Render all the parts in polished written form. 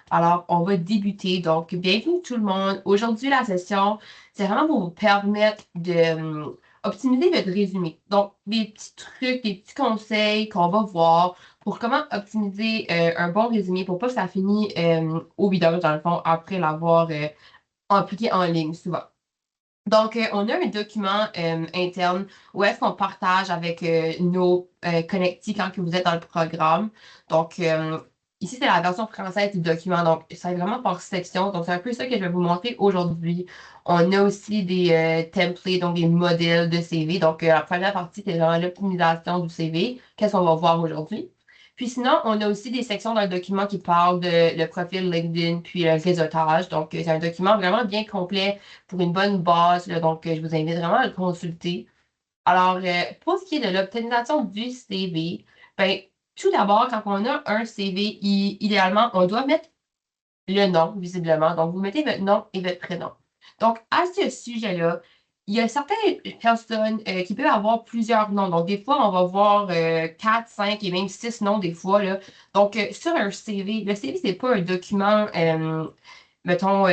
Alors, on va débuter. Donc, bienvenue tout le monde. Aujourd'hui, la session, c'est vraiment pour vous permettre de optimiser votre résumé. Donc, des petits trucs, des petits conseils qu'on va voir pour comment optimiser un bon résumé pour pas que ça finisse au vidange, dans le fond, après l'avoir appliqué en ligne, souvent. Donc, on a un document interne où est-ce qu'on partage avec nos connectés quand que vous êtes dans le programme. Donc, ici, c'est la version française du document. Donc, c'est vraiment par section. Donc, c'est un peu ça que je vais vous montrer aujourd'hui. On a aussi des templates, donc des modèles de CV. Donc, la première partie, c'est vraiment l'optimisation du CV. Qu'est-ce qu'on va voir aujourd'hui? Puis sinon, on a aussi des sections dans le document qui parlent de le profil LinkedIn puis le réseautage. Donc, c'est un document vraiment bien complet pour une bonne base, là. Donc, je vous invite vraiment à le consulter. Alors, pour ce qui est de l'optimisation du CV, ben, tout d'abord, quand on a un CV, idéalement, on doit mettre le nom, visiblement. Donc, vous mettez votre nom et votre prénom. Donc, à ce sujet-là, il y a certaines personnes qui peuvent avoir plusieurs noms. Donc, des fois, on va voir 4, 5 et même 6 noms des fois, là. Donc, sur un CV, le CV, c'est pas un document, mettons,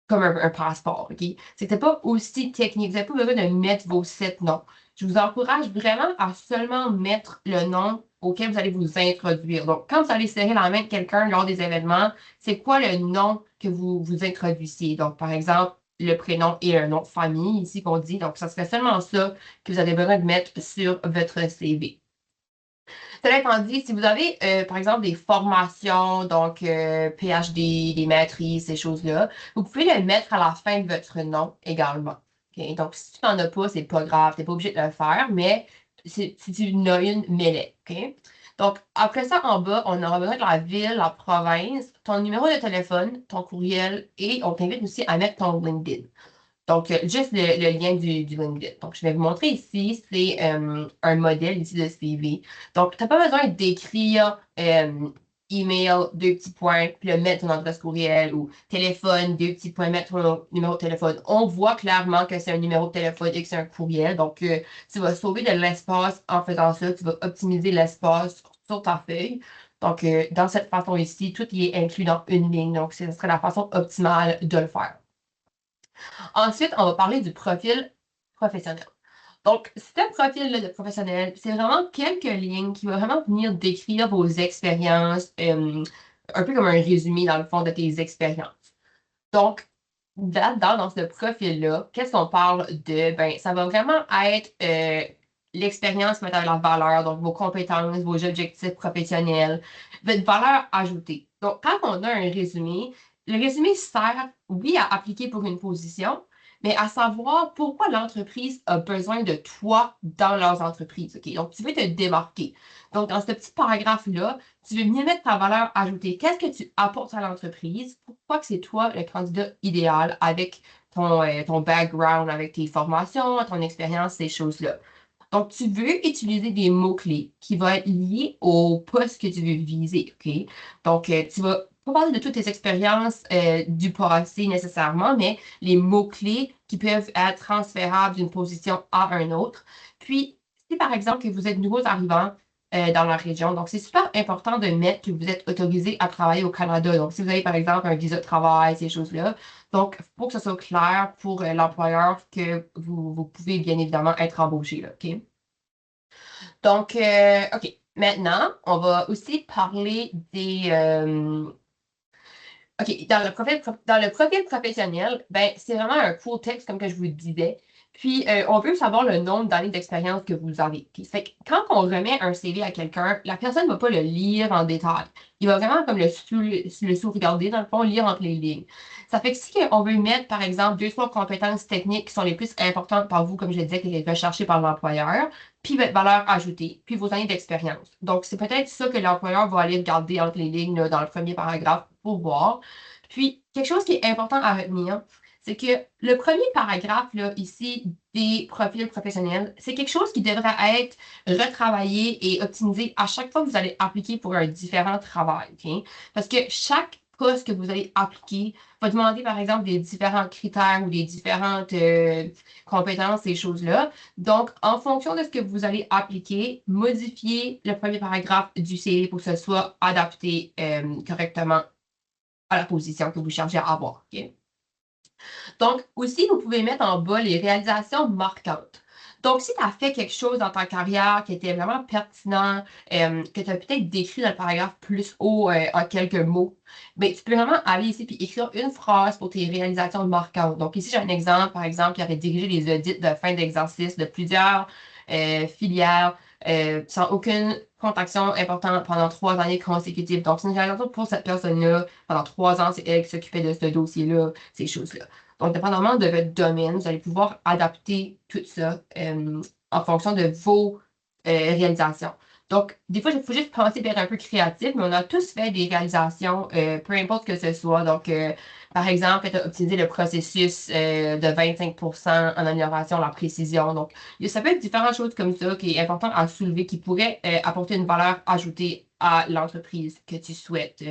comme un passeport, OK? C'était pas aussi technique. Vous n'avez pas besoin de mettre vos 7 noms. Je vous encourage vraiment à seulement mettre le nom auquel vous allez vous introduire. Donc, quand vous allez serrer la main de quelqu'un lors des événements, c'est quoi le nom que vous vous introduisiez? Donc, par exemple, le prénom et un nom de famille, ici qu'on dit. Donc, ça serait seulement ça que vous avez besoin de mettre sur votre CV. Cela étant dit, si vous avez, par exemple, des formations, donc PhD, des maîtrises, ces choses-là, vous pouvez le mettre à la fin de votre nom également. OK? Donc, si tu n'en as pas, c'est pas grave, tu n'es pas obligé de le faire, mais si tu en as une, mets-le. OK? Donc, après ça, en bas, on aura besoin de la ville, la province, ton numéro de téléphone, ton courriel et on t'invite aussi à mettre ton LinkedIn. Donc, juste le lien du LinkedIn. Donc, je vais vous montrer ici, c'est un modèle ici de CV. Donc, tu n'as pas besoin d'écrire email, 2 petits points, puis le mettre ton adresse courriel ou téléphone, 2 petits points, mettre ton numéro de téléphone. On voit clairement que c'est un numéro de téléphone et que c'est un courriel. Donc, tu vas sauver de l'espace en faisant ça. Tu vas optimiser l'espace sur ta feuille. Donc, dans cette façon ici, tout y est inclus dans une ligne. Donc, ce serait la façon optimale de le faire. Ensuite, on va parler du profil professionnel. Donc, ce profil-là de professionnel, c'est vraiment quelques lignes qui vont vraiment venir décrire vos expériences, un peu comme un résumé dans le fond de tes expériences. Donc, là-dedans, dans ce profil-là, qu'est-ce qu'on parle de? Ben, ça va vraiment être l'expérience mettant la valeur, donc vos compétences, vos objectifs professionnels, votre valeur ajoutée. Donc, quand on a un résumé, le résumé sert, oui, à appliquer pour une position, mais à savoir pourquoi l'entreprise a besoin de toi dans leurs entreprises. OK? Donc, tu veux te démarquer. Donc, dans ce petit paragraphe-là, tu veux bien mettre ta valeur ajoutée. Qu'est-ce que tu apportes à l'entreprise? Pourquoi que c'est toi le candidat idéal avec ton background, avec tes formations, ton expérience, ces choses-là. Donc, tu veux utiliser des mots-clés qui vont être liés au poste que tu veux viser, OK? Donc, tu vas pas parler de toutes tes expériences du passé nécessairement, mais les mots-clés qui peuvent être transférables d'une position à une autre. Puis, si par exemple que vous êtes nouveaux arrivants dans la région, donc c'est super important de mettre que vous êtes autorisé à travailler au Canada. Donc, si vous avez par exemple un visa de travail, ces choses-là, donc, il faut que ce soit clair pour l'employeur que vous pouvez bien évidemment être embauché, là, OK? Donc, OK. Maintenant, on va aussi parler des. OK, dans le profil professionnel, ben, c'est vraiment un court texte, comme que je vous le disais. Puis, on veut savoir le nombre d'années d'expérience que vous avez. OK? Fait que quand on remet un CV à quelqu'un, la personne ne va pas le lire en détail. Il va vraiment comme le sous-regarder, dans le fond, lire entre les lignes. Ça fait que si on veut mettre, par exemple, 2, 3 compétences techniques qui sont les plus importantes par vous, comme je le disais, qui est recherché par l'employeur, puis votre valeur ajoutée, puis vos années d'expérience. Donc, c'est peut-être ça que l'employeur va aller regarder entre les lignes là, dans le premier paragraphe pour voir. Puis, quelque chose qui est important à retenir, c'est que le premier paragraphe, là, ici, des profils professionnels, c'est quelque chose qui devrait être retravaillé et optimisé à chaque fois que vous allez appliquer pour un différent travail, OK? Parce que chaque poste que vous allez appliquer va demander, par exemple, des différents critères ou des différentes compétences, ces choses-là. Donc, en fonction de ce que vous allez appliquer, modifiez le premier paragraphe du CV pour que ce soit adapté correctement à la position que vous cherchez à avoir. OK? Donc, aussi, vous pouvez mettre en bas les réalisations marquantes. Donc, si tu as fait quelque chose dans ta carrière qui était vraiment pertinent, que tu as peut-être décrit dans le paragraphe plus haut en quelques mots, bien, tu peux vraiment aller ici et écrire une phrase pour tes réalisations marquantes. Donc, ici, j'ai un exemple, par exemple, qui aurait dirigé les audits de fin d'exercice de plusieurs filières sans aucune contraction importante pendant 3 années consécutives. Donc, c'est une réalisation pour cette personne-là. Pendant 3 ans, c'est elle qui s'occupait de ce dossier-là, ces choses-là. Donc, dépendamment de votre domaine, vous allez pouvoir adapter tout ça en fonction de vos réalisations. Donc, des fois, il faut juste penser d'être un peu créatif, mais on a tous fait des réalisations, peu importe que ce soit. Donc, par exemple, tu as optimisé le processus de 25% en amélioration de la précision. Donc, ça peut être différentes choses comme ça qui est important à soulever, qui pourraient apporter une valeur ajoutée à l'entreprise que tu souhaites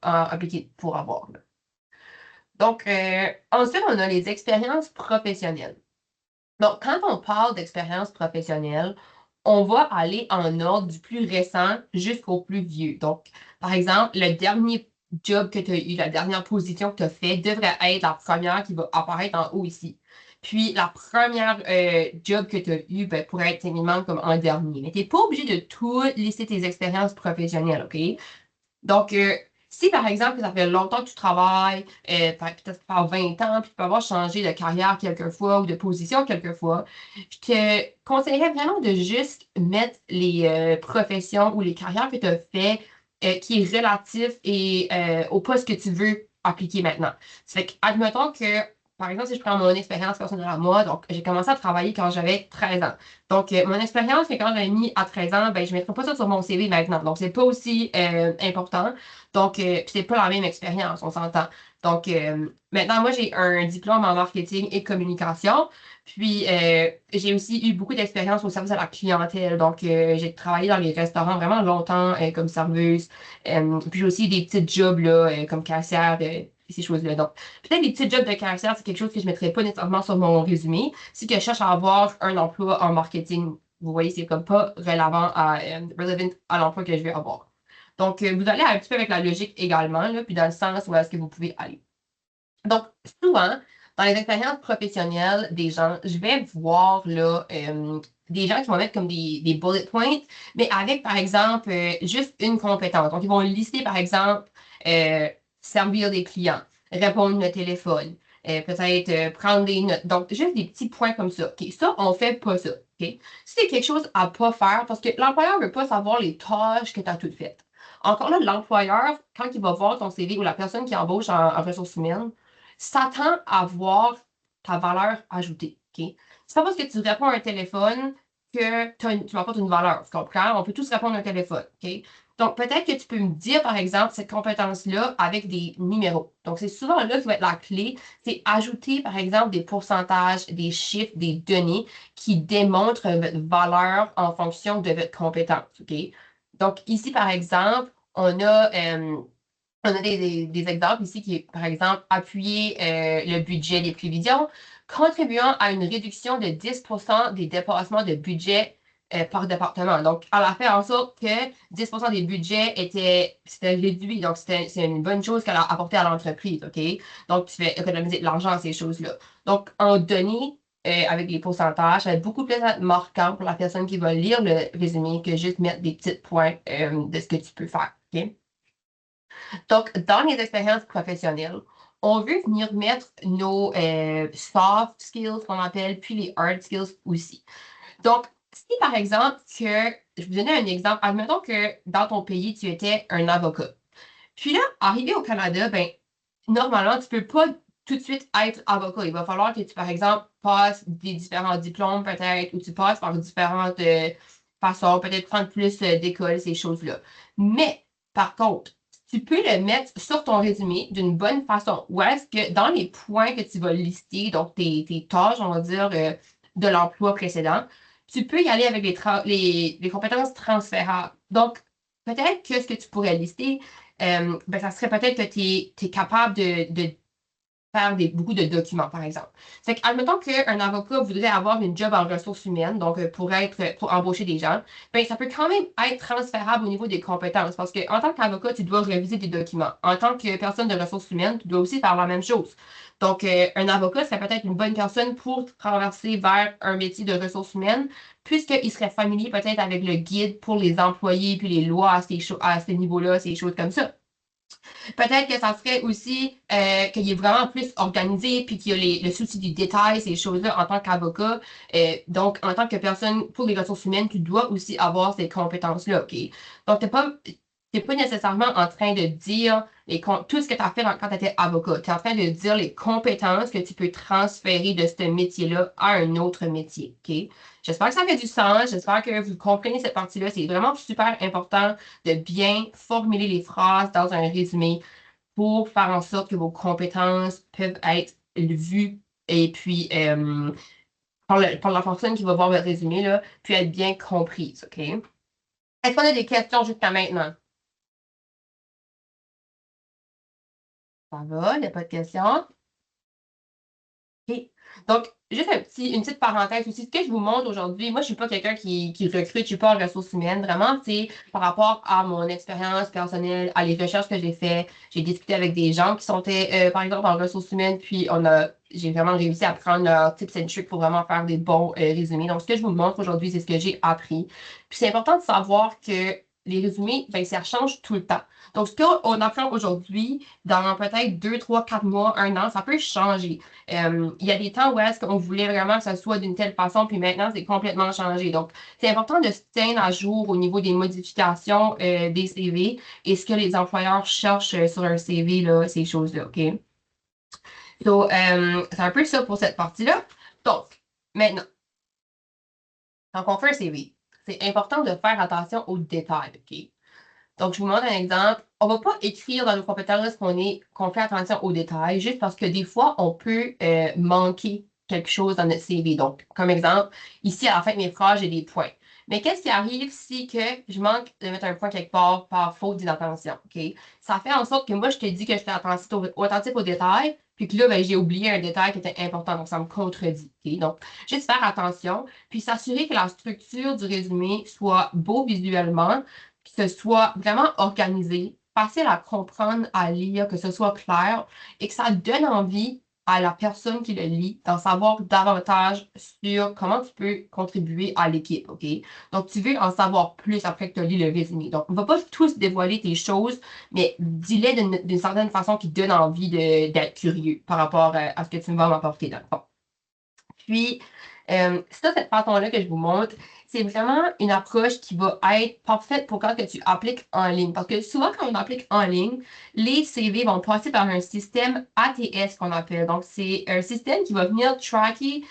appliquer pour avoir. Là. Donc, ensuite, on a les expériences professionnelles. Donc, quand on parle d'expérience professionnelle, on va aller en ordre du plus récent jusqu'au plus vieux. Donc, par exemple, le dernier job que tu as eu, la dernière position que tu as fait devrait être la première qui va apparaître en haut ici. Puis, la première job que tu as eu ben, pourrait être techniquement comme en dernier. Mais tu n'es pas obligé de tout lister tes expériences professionnelles, OK? Donc, si par exemple, ça fait longtemps que tu travailles, peut-être par 20 ans, puis tu peux avoir changé de carrière quelquefois ou de position quelquefois, je te conseillerais vraiment de juste mettre les professions ou les carrières que tu as fait qui est relatif et au poste que tu veux appliquer maintenant. Ça fait que, admettons que, par exemple, si je prends mon expérience personnelle à moi, donc j'ai commencé à travailler quand j'avais 13 ans. Donc, mon expérience, c'est quand j'avais mis à 13 ans, ben, je ne mettrai pas ça sur mon CV maintenant. Donc, c'est pas aussi important. Donc, c'est pas la même expérience, on s'entend. Donc, maintenant, moi, j'ai un diplôme en marketing et communication. Puis, j'ai aussi eu beaucoup d'expérience au service à la clientèle. Donc, j'ai travaillé dans les restaurants vraiment longtemps comme serveuse. Puis, j'ai aussi des petits jobs là, comme caissière, ces choses-là. Donc, peut-être des petits jobs de caissière, c'est quelque chose que je ne mettrais pas nécessairement sur mon résumé. Si que je cherche à avoir un emploi en marketing, vous voyez, c'est comme pas relevant à l'emploi que je vais avoir. Donc, vous allez un petit peu avec la logique également, là, puis dans le sens où est-ce que vous pouvez aller. Donc, souvent, dans les expériences professionnelles des gens, je vais voir là, des gens qui vont mettre comme des bullet points, mais avec, par exemple, juste une compétence. Donc, ils vont lister, par exemple, euh, servir des clients, répondre au téléphone, peut-être prendre des notes. Donc, juste des petits points comme ça. OK, ça, on fait pas ça. OK? Si c'est quelque chose à pas faire, parce que l'employeur ne veut pas savoir les tâches que tu as toutes faites. Encore là, l'employeur, quand il va voir ton CV ou la personne qui embauche en ressources humaines, s'attend à voir ta valeur ajoutée. OK? C'est pas parce que tu réponds à un téléphone que tu m'apportes une valeur. Tu comprends? On peut tous répondre à un téléphone. OK? Donc, peut-être que tu peux me dire, par exemple, cette compétence-là avec des numéros. Donc, c'est souvent là qui va être la clé. C'est ajouter, par exemple, des pourcentages, des chiffres, des données qui démontrent votre valeur en fonction de votre compétence. OK? Donc, ici, par exemple, on a des exemples ici qui est, par exemple, appuyer le budget des prévisions, contribuant à une réduction de 10% des dépassements de budget par département. Donc, elle a fait en sorte que 10% des budgets c'était réduit. Donc, c'est une bonne chose qu'elle a apporté à l'entreprise, OK? Donc, tu fais économiser de l'argent à ces choses-là. Donc, en données, avec les pourcentages, ça va être beaucoup plus marquant pour la personne qui va lire le résumé que juste mettre des petits points de ce que tu peux faire, OK? Donc, dans les expériences professionnelles, on veut venir mettre nos soft skills qu'on appelle, puis les hard skills aussi. Donc, si par exemple je vous donnais un exemple, admettons que dans ton pays, tu étais un avocat. Puis là, arrivé au Canada, ben, normalement, tu ne peux pas tout de suite être avocat. Il va falloir que tu, par exemple, passes des différents diplômes peut-être, ou tu passes par différentes façons, peut-être prendre plus d'école, ces choses-là. Mais, par contre, tu peux le mettre sur ton résumé d'une bonne façon. Ou est-ce que dans les points que tu vas lister, donc tes tâches, on va dire, de l'emploi précédent, tu peux y aller avec les compétences transférables. Donc, peut-être que ce que tu pourrais lister, ben, ça serait peut-être que tu es capable de faire beaucoup de documents, par exemple. C'est qu'admettons qu'un avocat voudrait avoir une job en ressources humaines, donc pour embaucher des gens, ben, ça peut quand même être transférable au niveau des compétences, parce qu'en tant qu'avocat, tu dois réviser des documents. En tant que personne de ressources humaines, tu dois aussi faire la même chose. Donc, un avocat serait peut-être une bonne personne pour traverser vers un métier de ressources humaines, puisqu'il serait familier peut-être avec le guide pour les employés, puis les lois à ces niveaux-là, ces choses comme ça. Peut-être que ça serait aussi qu'il est vraiment plus organisé, puis qu'il y a le souci du détail, ces choses-là en tant qu'avocat. Donc, en tant que personne pour les ressources humaines, tu dois aussi avoir ces compétences-là, OK? Donc, t'es pas nécessairement en train de dire tout ce que tu as fait quand tu étais avocat. Tu es en train de dire les compétences que tu peux transférer de ce métier-là à un autre métier, OK? J'espère que ça fait du sens. J'espère que vous comprenez cette partie-là. C'est vraiment super important de bien formuler les phrases dans un résumé pour faire en sorte que vos compétences peuvent être vues et puis par la personne qui va voir votre résumé, là, puis être bien comprise, OK? Est-ce qu'on a des questions jusqu'à maintenant? Ça va, il n'y a pas de questions? OK. Donc, juste une petite parenthèse aussi. Ce que je vous montre aujourd'hui, moi, je suis pas quelqu'un qui recrute, je suis pas en ressources humaines. Vraiment, c'est par rapport à mon expérience personnelle, à les recherches que j'ai fait. J'ai discuté avec des gens qui sont, par exemple, en ressources humaines, puis j'ai vraiment réussi à prendre leurs tips and tricks pour vraiment faire des bons résumés. Donc, ce que je vous montre aujourd'hui, c'est ce que j'ai appris. Puis, c'est important de savoir que les résumés, ben, ça change tout le temps. Donc, ce qu'on apprend aujourd'hui, dans peut-être 2, 3, 4 mois, un an, ça peut changer. Il y a des temps où est-ce qu'on voulait vraiment que ça soit d'une telle façon, puis maintenant, c'est complètement changé. Donc, c'est important de se tenir à jour au niveau des modifications des CV et ce que les employeurs cherchent sur un CV, là, ces choses-là, OK? So, c'est un peu ça pour cette partie-là. Donc, maintenant, quand on fait un CV, c'est important de faire attention aux détails, OK? Donc, je vous montre un exemple. On ne va pas écrire dans nos compétences qu'on fait attention aux détails, juste parce que des fois, on peut manquer quelque chose dans notre CV. Donc, comme exemple, ici, à la fin de mes phrases, j'ai des points. Mais qu'est-ce qui arrive si que je manque de mettre un point quelque part par faute d'inattention, OK? Ça fait en sorte que moi, je te dis que j'étais attentif aux détails, puis que là, ben, j'ai oublié un détail qui était important, donc ça me contredit, OK? Donc, juste faire attention, puis s'assurer que la structure du résumé soit beau visuellement, que ce soit vraiment organisé, facile à comprendre, à lire, que ce soit clair et que ça donne envie à la personne qui le lit d'en savoir davantage sur comment tu peux contribuer à l'équipe, OK? Donc, tu veux en savoir plus après que tu as lu le résumé. Donc, on ne va pas tous dévoiler tes choses, mais dis-les d'une certaine façon qui donne envie d'être curieux par rapport à ce que tu vas m'apporter dans le fond. Puis, ça, cette façon-là que je vous montre, c'est vraiment une approche qui va être parfaite pour quand que tu appliques en ligne. Parce que souvent, quand on applique en ligne, les CV vont passer par un système ATS qu'on appelle. Donc, c'est un système qui va venir tracker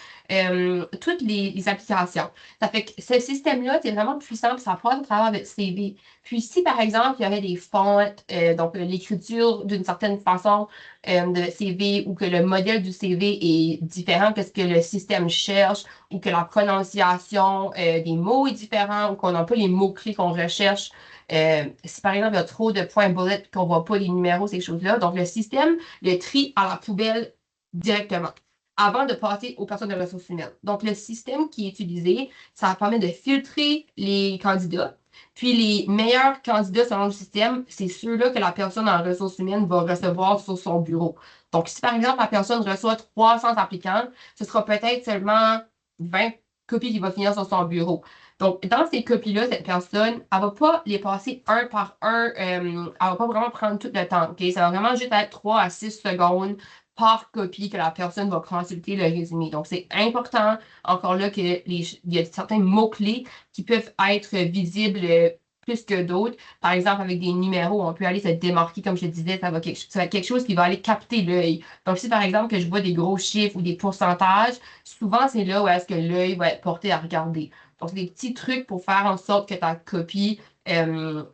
toutes les applications. Ça fait que ce système-là, c'est vraiment puissant, puis ça passe au travers de CV. Puis, si par exemple, il y avait des fontes, donc l'écriture d'une certaine façon, de CV ou que le modèle du CV est différent que ce que le système cherche ou que la prononciation des mots est différente ou qu'on n'a pas les mots-clés qu'on recherche. Si par exemple il y a trop de points bullet qu'on ne voit pas les numéros, ces choses-là, donc le système le trie à la poubelle directement avant de passer aux personnes de ressources humaines. Donc le système qui est utilisé, ça permet de filtrer les candidats puis les meilleurs candidats selon le système, c'est ceux-là que la personne en ressources humaines va recevoir sur son bureau. Donc, si par exemple la personne reçoit 300 applicants, ce sera peut-être seulement 20 copies qui vont finir sur son bureau. Donc, dans ces copies-là, cette personne, elle ne va pas les passer un par un, elle ne va pas vraiment prendre tout le temps. OK? Ça va vraiment juste être 3 à 6 secondes par copie que la personne va consulter le résumé. Donc, c'est important, encore là, il y a certains mots-clés qui peuvent être visibles plus que d'autres. Par exemple, avec des numéros, on peut aller se démarquer, comme je te disais, ça va être quelque chose qui va aller capter l'œil. Donc, si par exemple que je vois des gros chiffres ou des pourcentages, souvent c'est là où est-ce que l'œil va être porté à regarder. Donc, c'est des petits trucs pour faire en sorte que ta copie euh,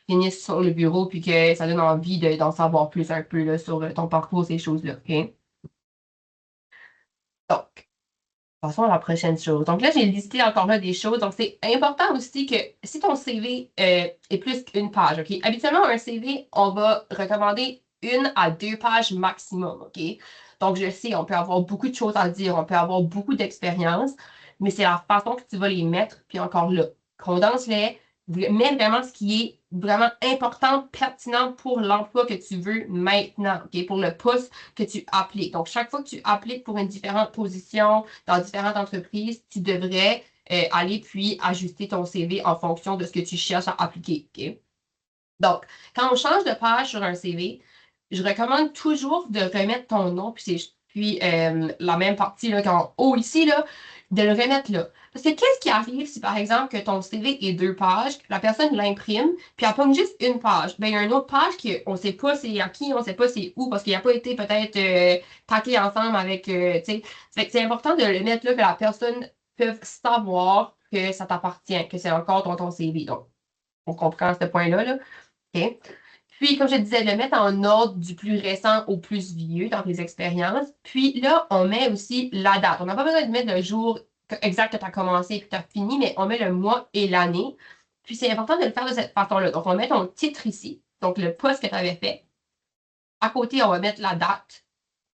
finisse sur le bureau puis que ça donne envie d'en savoir plus un peu là, sur ton parcours, ces choses-là. OK? Donc, Passons à la prochaine chose. Donc là, j'ai listé encore là des choses. Donc, c'est important aussi que si ton CV est plus qu'une page, OK? Habituellement, un CV, on va recommander 1 à 2 pages maximum, OK? Donc, je sais, on peut avoir beaucoup de choses à dire, on peut avoir beaucoup d'expérience, mais c'est la façon que tu vas les mettre. Puis encore là, condense-les, mets vraiment ce qui est vraiment important, pertinent pour l'emploi que tu veux maintenant, OK? Pour le poste que tu appliques. Donc, chaque fois que tu appliques pour une différente position, dans différentes entreprises, tu devrais aller puis ajuster ton CV en fonction de ce que tu cherches à appliquer. OK? Donc, quand on change de page sur un CV, je recommande toujours de remettre ton nom, puis la même partie là, qu'en haut ici, là, de le remettre là. Parce que qu'est-ce qui arrive si, par exemple, que ton CV est 2 pages, que la personne l'imprime, puis elle pogne juste une page? Ben, il y a une autre page qu'on ne sait pas c'est à qui, on ne sait pas c'est où, parce qu'il n'a pas été peut-être taqué ensemble avec, tu sais. C'est important de le mettre là, que la personne peut savoir que ça t'appartient, que c'est encore ton CV. Donc, on comprend ce point-là, là. OK? Puis, comme je disais, le mettre en ordre du plus récent au plus vieux dans tes expériences. Puis là, on met aussi la date. On n'a pas besoin de mettre le jour exact que tu as commencé et que tu as fini, mais on met le mois et l'année. Puis, c'est important de le faire de cette façon-là. Donc, on met ton titre ici, donc le poste que tu avais fait. À côté, on va mettre la date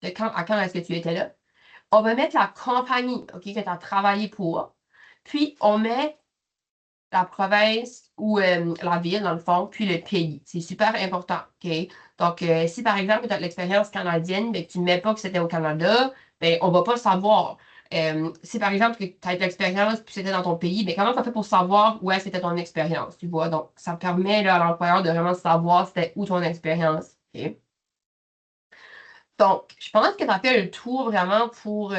de quand à quand est-ce que tu étais là. On va mettre la compagnie, OK, que tu as travaillé pour. Puis, on met la province ou la ville, dans le fond, puis le pays. C'est super important, OK? Donc, si par exemple, tu as de l'expérience canadienne, mais que tu ne mets pas que c'était au Canada, ben, on ne va pas savoir. Si par exemple, tu as de l'expérience, puis c'était dans ton pays, mais comment tu as fait pour savoir où est-ce que c'était ton expérience, tu vois? Donc, ça permet là, à l'employeur de vraiment savoir c'était où ton expérience, OK? Donc, je pense que tu as fait le tour vraiment pour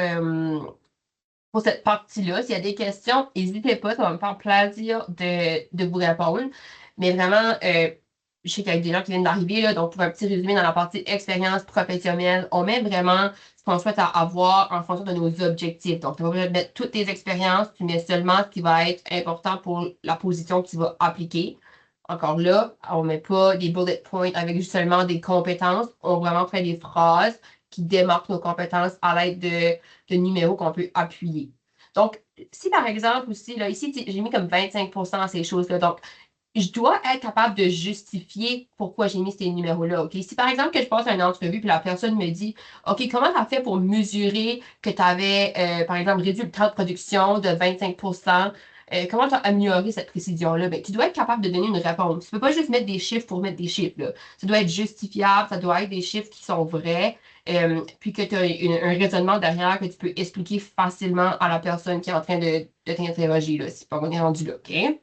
cette partie-là. S'il y a des questions, n'hésitez pas, ça va me faire plaisir de vous répondre. Mais vraiment, je sais qu'il y a des gens qui viennent d'arriver, là, donc pour un petit résumé dans la partie expérience professionnelle, on met vraiment ce qu'on souhaite avoir en fonction de nos objectifs. Donc, tu vas pas mettre toutes tes expériences, tu mets seulement ce qui va être important pour la position que tu vas appliquer. Encore là, on ne met pas des bullet points avec seulement des compétences. On vraiment fait des phrases qui démarquent nos compétences à l'aide de numéros qu'on peut appuyer. Donc, si par exemple aussi, là, ici, j'ai mis comme 25% à ces choses-là. Donc, je dois être capable de justifier pourquoi j'ai mis ces numéros-là. OK? Si par exemple que je passe à une entrevue puis la personne me dit OK, comment tu as fait pour mesurer que tu avais, par exemple, réduit le temps de production de 25%? Comment tu as amélioré cette précision-là? Ben, tu dois être capable de donner une réponse. Tu ne peux pas juste mettre des chiffres pour mettre des chiffres, là. Ça doit être justifiable, ça doit être des chiffres qui sont vrais, puis que tu as un raisonnement derrière que tu peux expliquer facilement à la personne qui est en train de t'interroger, là, si pas on est rendu là, OK?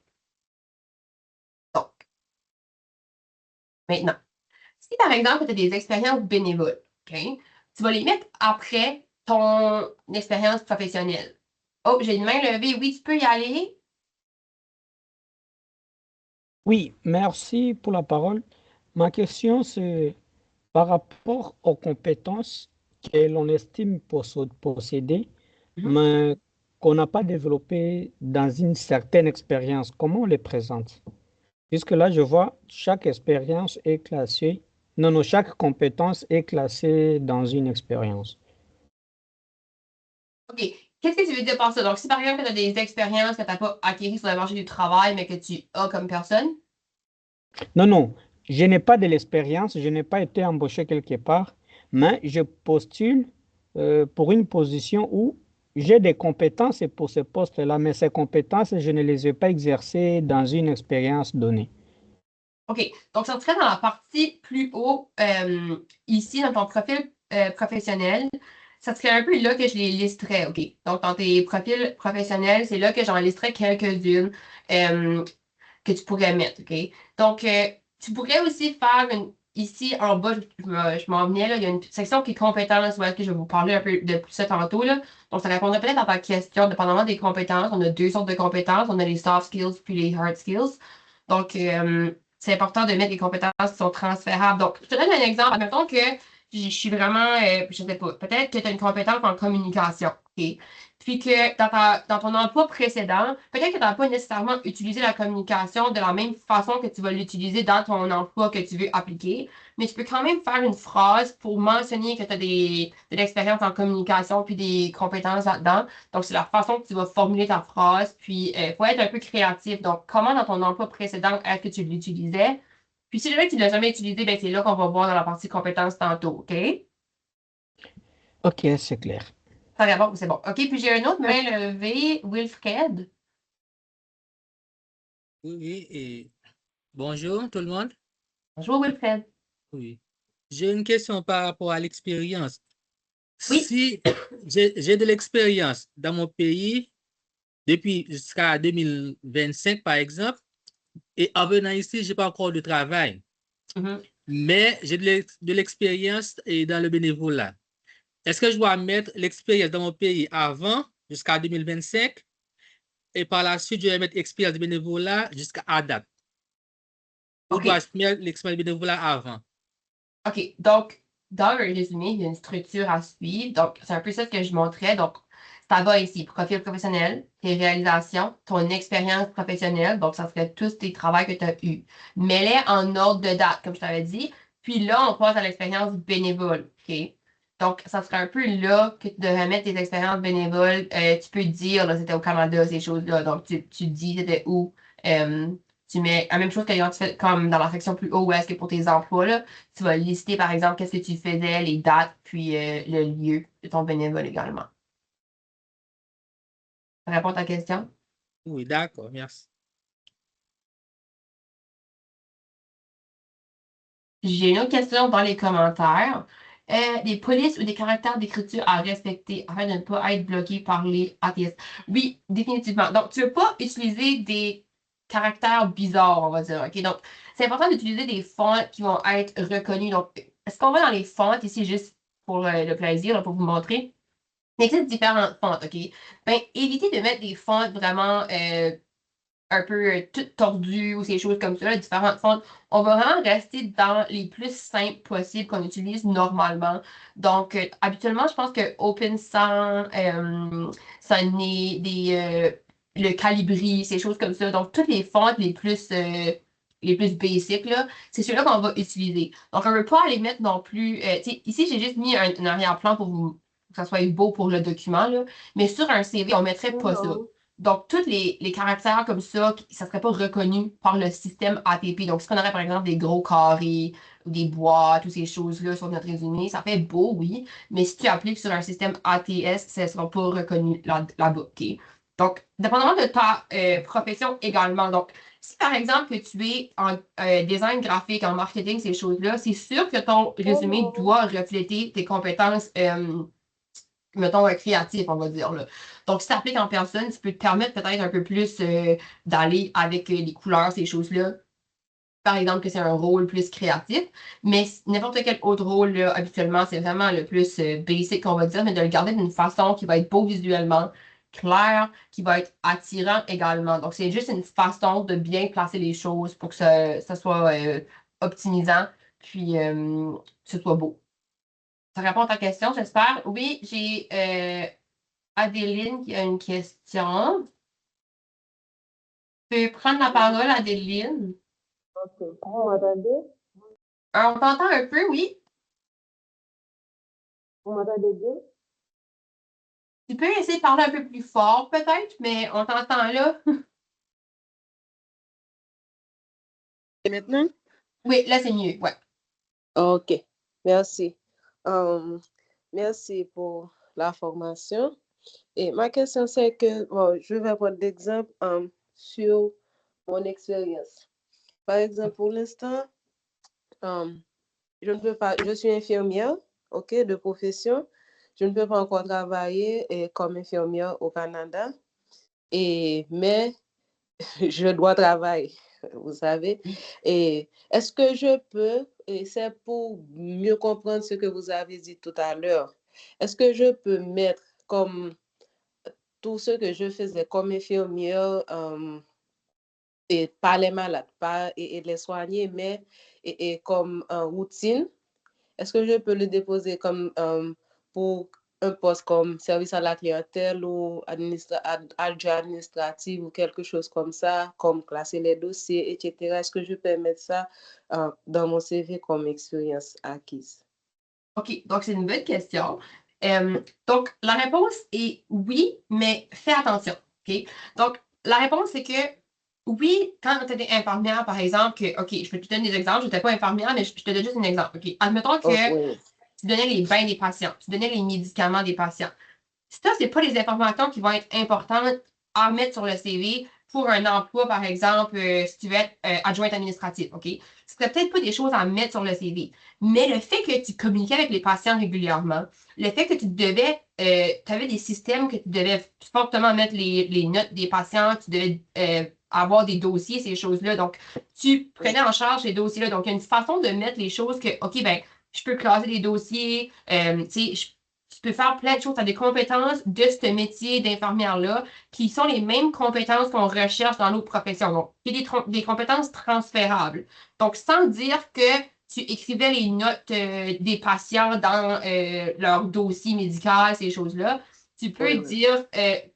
Donc, maintenant. Si par exemple, tu as des expériences bénévoles, OK, tu vas les mettre après ton expérience professionnelle. Oh, j'ai une main levée. Oui, tu peux y aller. Oui, merci pour la parole. Ma question, c'est par rapport aux compétences que l'on estime posséder, Mhm. mais qu'on n'a pas développées dans une certaine expérience. Comment on les présente? Puisque là, je vois chaque expérience est classée. Non, non, chaque compétence est classée dans une expérience. OK. Qu'est-ce que tu veux dire par ça? Donc, si par exemple, tu as des expériences que tu n'as pas acquises sur le marché du travail, mais que tu as comme personne. Non, non, je n'ai pas de l'expérience, je n'ai pas été embauché quelque part, mais je postule pour une position où j'ai des compétences pour ce poste-là, mais ces compétences, je ne les ai pas exercées dans une expérience donnée. OK. Donc, ça serait dans la partie plus haut, ici, dans ton profil professionnel. Ça serait un peu là que je les listerais, OK? Donc, dans tes profils professionnels, c'est là que j'en listerais quelques-unes. euh, que tu pourrais mettre, OK? Donc, tu pourrais aussi faire ici en bas, je m'en venais, là, il y a une section qui est compétences, voilà, que je vais vous parler un peu de plus ça tantôt, là. Donc, ça répondrait peut-être à ta question, dépendamment des compétences. On a 2 sortes de compétences. On a les soft skills puis les hard skills. Donc, c'est important de mettre les compétences qui sont transférables. Donc, je te donne un exemple. Admettons que je suis vraiment, je sais pas, peut-être que tu as une compétence en communication, OK? puis que dans ton emploi précédent, peut-être que tu n'as pas nécessairement utilisé la communication de la même façon que tu vas l'utiliser dans ton emploi que tu veux appliquer, mais tu peux quand même faire une phrase pour mentionner que tu as de l'expérience en communication puis des compétences là-dedans. Donc, c'est la façon que tu vas formuler ta phrase, puis il faut être un peu créatif. Donc, comment dans ton emploi précédent est-ce que tu l'utilisais? Puis si jamais tu ne l'as jamais utilisé, ben c'est là qu'on va voir dans la partie compétences tantôt, OK? Ok, c'est clair. Ça répond, c'est bon. OK, puis j'ai un autre main levée, Wilfred. Oui, oui, et bonjour tout le monde. Bonjour, Wilfred. Oui. J'ai une question par rapport à l'expérience. Oui. Si j'ai de l'expérience dans mon pays depuis jusqu'à 2025, par exemple, et en venant ici, je n'ai pas encore de travail, Mhm. mais j'ai de l'expérience et dans le bénévolat. Est-ce que je dois mettre l'expérience dans mon pays avant, jusqu'à 2025, et par la suite, je vais mettre expérience de bénévolat jusqu'à date? Ou OK. dois-je mettre l'expérience de bénévolat avant? OK. Donc, dans le résumé, il y a une structure à suivre. Donc, c'est un peu ça que je montrais. Donc, ça va ici, profil professionnel, tes réalisations, ton expérience professionnelle. Donc, ça serait tous tes travaux que tu as eus. Mets-les en ordre de date, comme je t'avais dit. Puis là, on passe à l'expérience bénévole. OK? Donc, ça serait un peu là que tu devrais mettre tes expériences bénévoles. Tu peux dire, là, c'était au Canada, ces choses-là. Donc, tu dis, c'était où. Euh, tu mets la même chose que quand tu fais comme dans la section plus haut, où est-ce que pour tes emplois, là, tu vas lister, par exemple, qu'est-ce que tu faisais, les dates, puis le lieu de ton bénévole également. Ça répond à ta question? Oui, d'accord, merci. J'ai une autre question dans les commentaires. Des polices ou des caractères d'écriture à respecter afin de ne pas être bloqué par les ATS. Oui, définitivement. Donc, tu ne veux pas utiliser des caractères bizarres, on va dire. OK? Donc, c'est important d'utiliser des fonts qui vont être reconnus. Donc, est-ce qu'on va dans les fonts ici juste pour le plaisir, là, pour vous montrer? Il existe différentes fontes, OK? Ben, évitez de mettre des fontes vraiment un peu toutes tordues ou ces choses comme ça, là, différentes fontes. On va vraiment rester dans les plus simples possibles qu'on utilise normalement. Donc, habituellement, je pense que OpenSang, Sonnet, le Calibri, ces choses comme ça. Donc, toutes les fontes les plus basiques, là, c'est ceux-là qu'on va utiliser. Donc, on ne veut pas aller mettre non plus. Tu sais, ici, j'ai juste mis un arrière-plan pour que ça soit beau pour le document, là. Mais sur un CV, on ne mettrait pas ça. Donc, tous les caractères comme ça ne serait pas reconnu par le système ATP. Donc, si on aurait, par exemple, des gros carrés ou des boîtes, toutes ces choses-là sur notre résumé, ça fait beau, oui, mais si tu appliques sur un système ATS, ça ne sera pas reconnu là-bas, OK? Donc, dépendamment de ta profession également. Donc, si par exemple que tu es en design graphique, en marketing, ces choses-là, c'est sûr que ton résumé doit refléter tes compétences mettons, créatif, on va dire, là. Donc, si tu appliques en personne, tu peux te permettre peut-être un peu plus d'aller avec les couleurs, ces choses-là. Par exemple, que c'est un rôle plus créatif, mais n'importe quel autre rôle, là, habituellement, c'est vraiment le plus basic, on va dire, mais de le garder d'une façon qui va être beau visuellement, clair, qui va être attirant également. Donc, c'est juste une façon de bien placer les choses pour que ça soit optimisant, puis que ce soit beau. Ça répond à ta question, j'espère. Oui, j'ai Adéline qui a une question. Tu peux prendre la parole, Adéline. Ok, vous m'entendez? On t'entend un peu, oui. Vous m'entendez bien? Tu peux essayer de parler un peu plus fort, peut-être, mais on t'entend là. Et maintenant? Oui, là, c'est mieux. Ouais. Ok, merci. Euh, merci pour la formation. Et ma question, c'est que bon, je vais prendre l'exemple sur mon expérience. Par exemple, pour l'instant, euh, je ne peux pas, je suis infirmière, ok, de profession. Je ne peux pas encore travailler comme infirmière au Canada, mais je dois travailler, vous savez. Et est-ce que je peux, et c'est pour mieux comprendre ce que vous avez dit tout à l'heure, est-ce que je peux mettre comme tout ce que je faisais comme infirmière et pas les malades, pas et les soigner, mais comme routine, est-ce que je peux le déposer comme pour un poste comme service à la clientèle ou adjoint administratif ou quelque chose comme ça, comme classer les dossiers, etc. Est-ce que je peux mettre ça dans mon CV comme expérience acquise? OK, donc c'est une bonne question. Donc, la réponse est oui, mais fais attention. OK? Donc, la réponse, c'est que oui, quand tu étais infirmière, par exemple, que, OK, je peux te donner des exemples, je n'étais pas infirmière, mais je te donne juste un exemple. OK? Admettons que Oh, oui. tu donnais les bains des patients, tu donnais les médicaments des patients. Ça, ce n'est pas les informations qui vont être importantes à mettre sur le CV pour un emploi, par exemple, si tu veux être adjointe administrative, OK? Ce serait peut-être pas des choses à mettre sur le CV. Mais le fait que tu communiquais avec les patients régulièrement, le fait que tu avais des systèmes que tu devais fortement mettre les notes des patients, tu devais avoir des dossiers, ces choses-là. Donc, tu prenais en charge ces dossiers-là. Donc, il y a une façon de mettre les choses que, OK, ben, je peux classer les dossiers, tu sais, tu peux faire plein de choses. Tu as des compétences de ce métier d'infirmière-là qui sont les mêmes compétences qu'on recherche dans notre profession. Donc, il y a des compétences transférables. Donc, sans dire que tu écrivais les notes des patients dans leur dossier médical, ces choses-là, tu peux Oui, oui. dire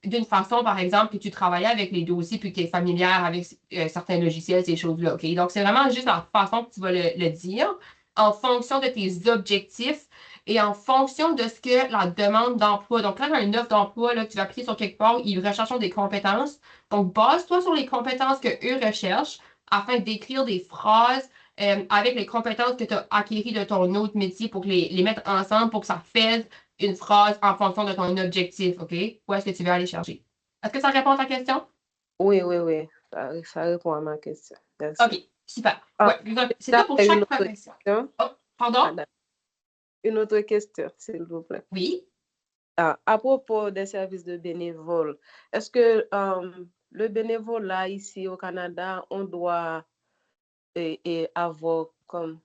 d'une façon, par exemple, que tu travaillais avec les dossiers puis que tu es familière avec certains logiciels, ces choses-là. OK? Donc, c'est vraiment juste la façon que tu vas le dire en fonction de tes objectifs et en fonction de ce que la demande d'emploi. Donc, quand tu as une offre d'emploi là, que tu vas appliquer sur quelque part, ils recherchent des compétences. Donc, base-toi sur les compétences que eux recherchent afin d'écrire des phrases avec les compétences que tu as acquises de ton autre métier pour les mettre ensemble pour que ça fasse une phrase en fonction de ton objectif, OK? Où est-ce que tu veux aller chercher? Est-ce que ça répond à ta question? Oui, oui, oui. Ça répond à ma question. Merci. OK, super. Ah, Ouais, c'est ça pour une chaque autre profession. question. Oh, pardon? Une autre question, s'il vous plaît. Oui. À propos des services de bénévoles, est-ce que le bénévolat ici au Canada, on doit avoir comme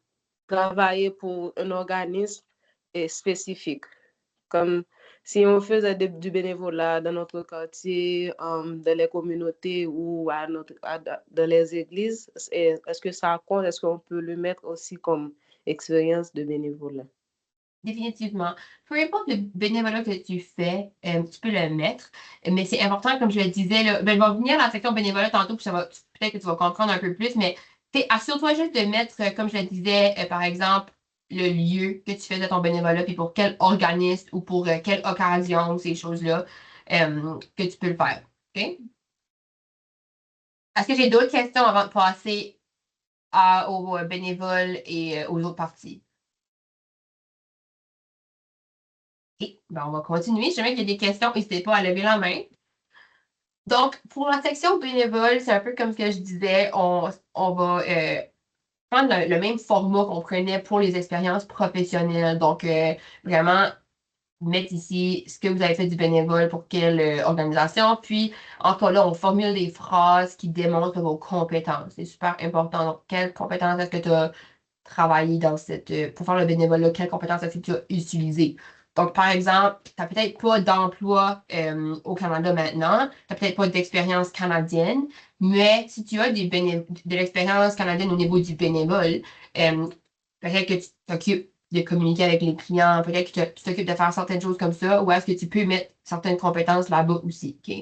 travailler pour un organisme spécifique? Comme si on faisait du bénévolat dans notre quartier, dans les communautés ou dans les églises, est-ce que ça compte? Est-ce qu'on peut le mettre aussi comme expérience de bénévolat? Définitivement. Peu importe le bénévolat que tu fais, tu peux le mettre. Mais c'est important, comme je le disais, là, ben, je vais revenir à la section bénévolat tantôt, puis peut-être que tu vas comprendre un peu plus, mais assure-toi juste de mettre, comme je le disais, par exemple, le lieu que tu fais de ton bénévolat, puis pour quel organisme ou pour quelle occasion, ces choses-là, que tu peux le faire. OK? Est-ce que j'ai d'autres questions avant de passer aux bénévoles et aux autres parties? OK, ben, on va continuer. Si jamais il y a des questions, n'hésitez pas à lever la main. Donc, pour la section bénévole, c'est un peu comme ce que je disais, on va prendre le même format qu'on prenait pour les expériences professionnelles. Donc, vraiment, mettre ici ce que vous avez fait du bénévole pour quelle organisation. Puis, encore là, on formule des phrases qui démontrent vos compétences. C'est super important. Donc, quelles compétences est-ce que tu as travaillé dans pour faire le bénévolat? Quelles compétences est-ce que tu as utilisées? Donc, par exemple, tu n'as peut-être pas d'emploi au Canada maintenant, tu n'as peut-être pas d'expérience canadienne, mais si tu as de l'expérience canadienne au niveau du bénévole, peut-être que tu t'occupes de communiquer avec les clients, peut-être que tu t'occupes de faire certaines choses comme ça, ou est-ce que tu peux mettre certaines compétences là-bas aussi, OK?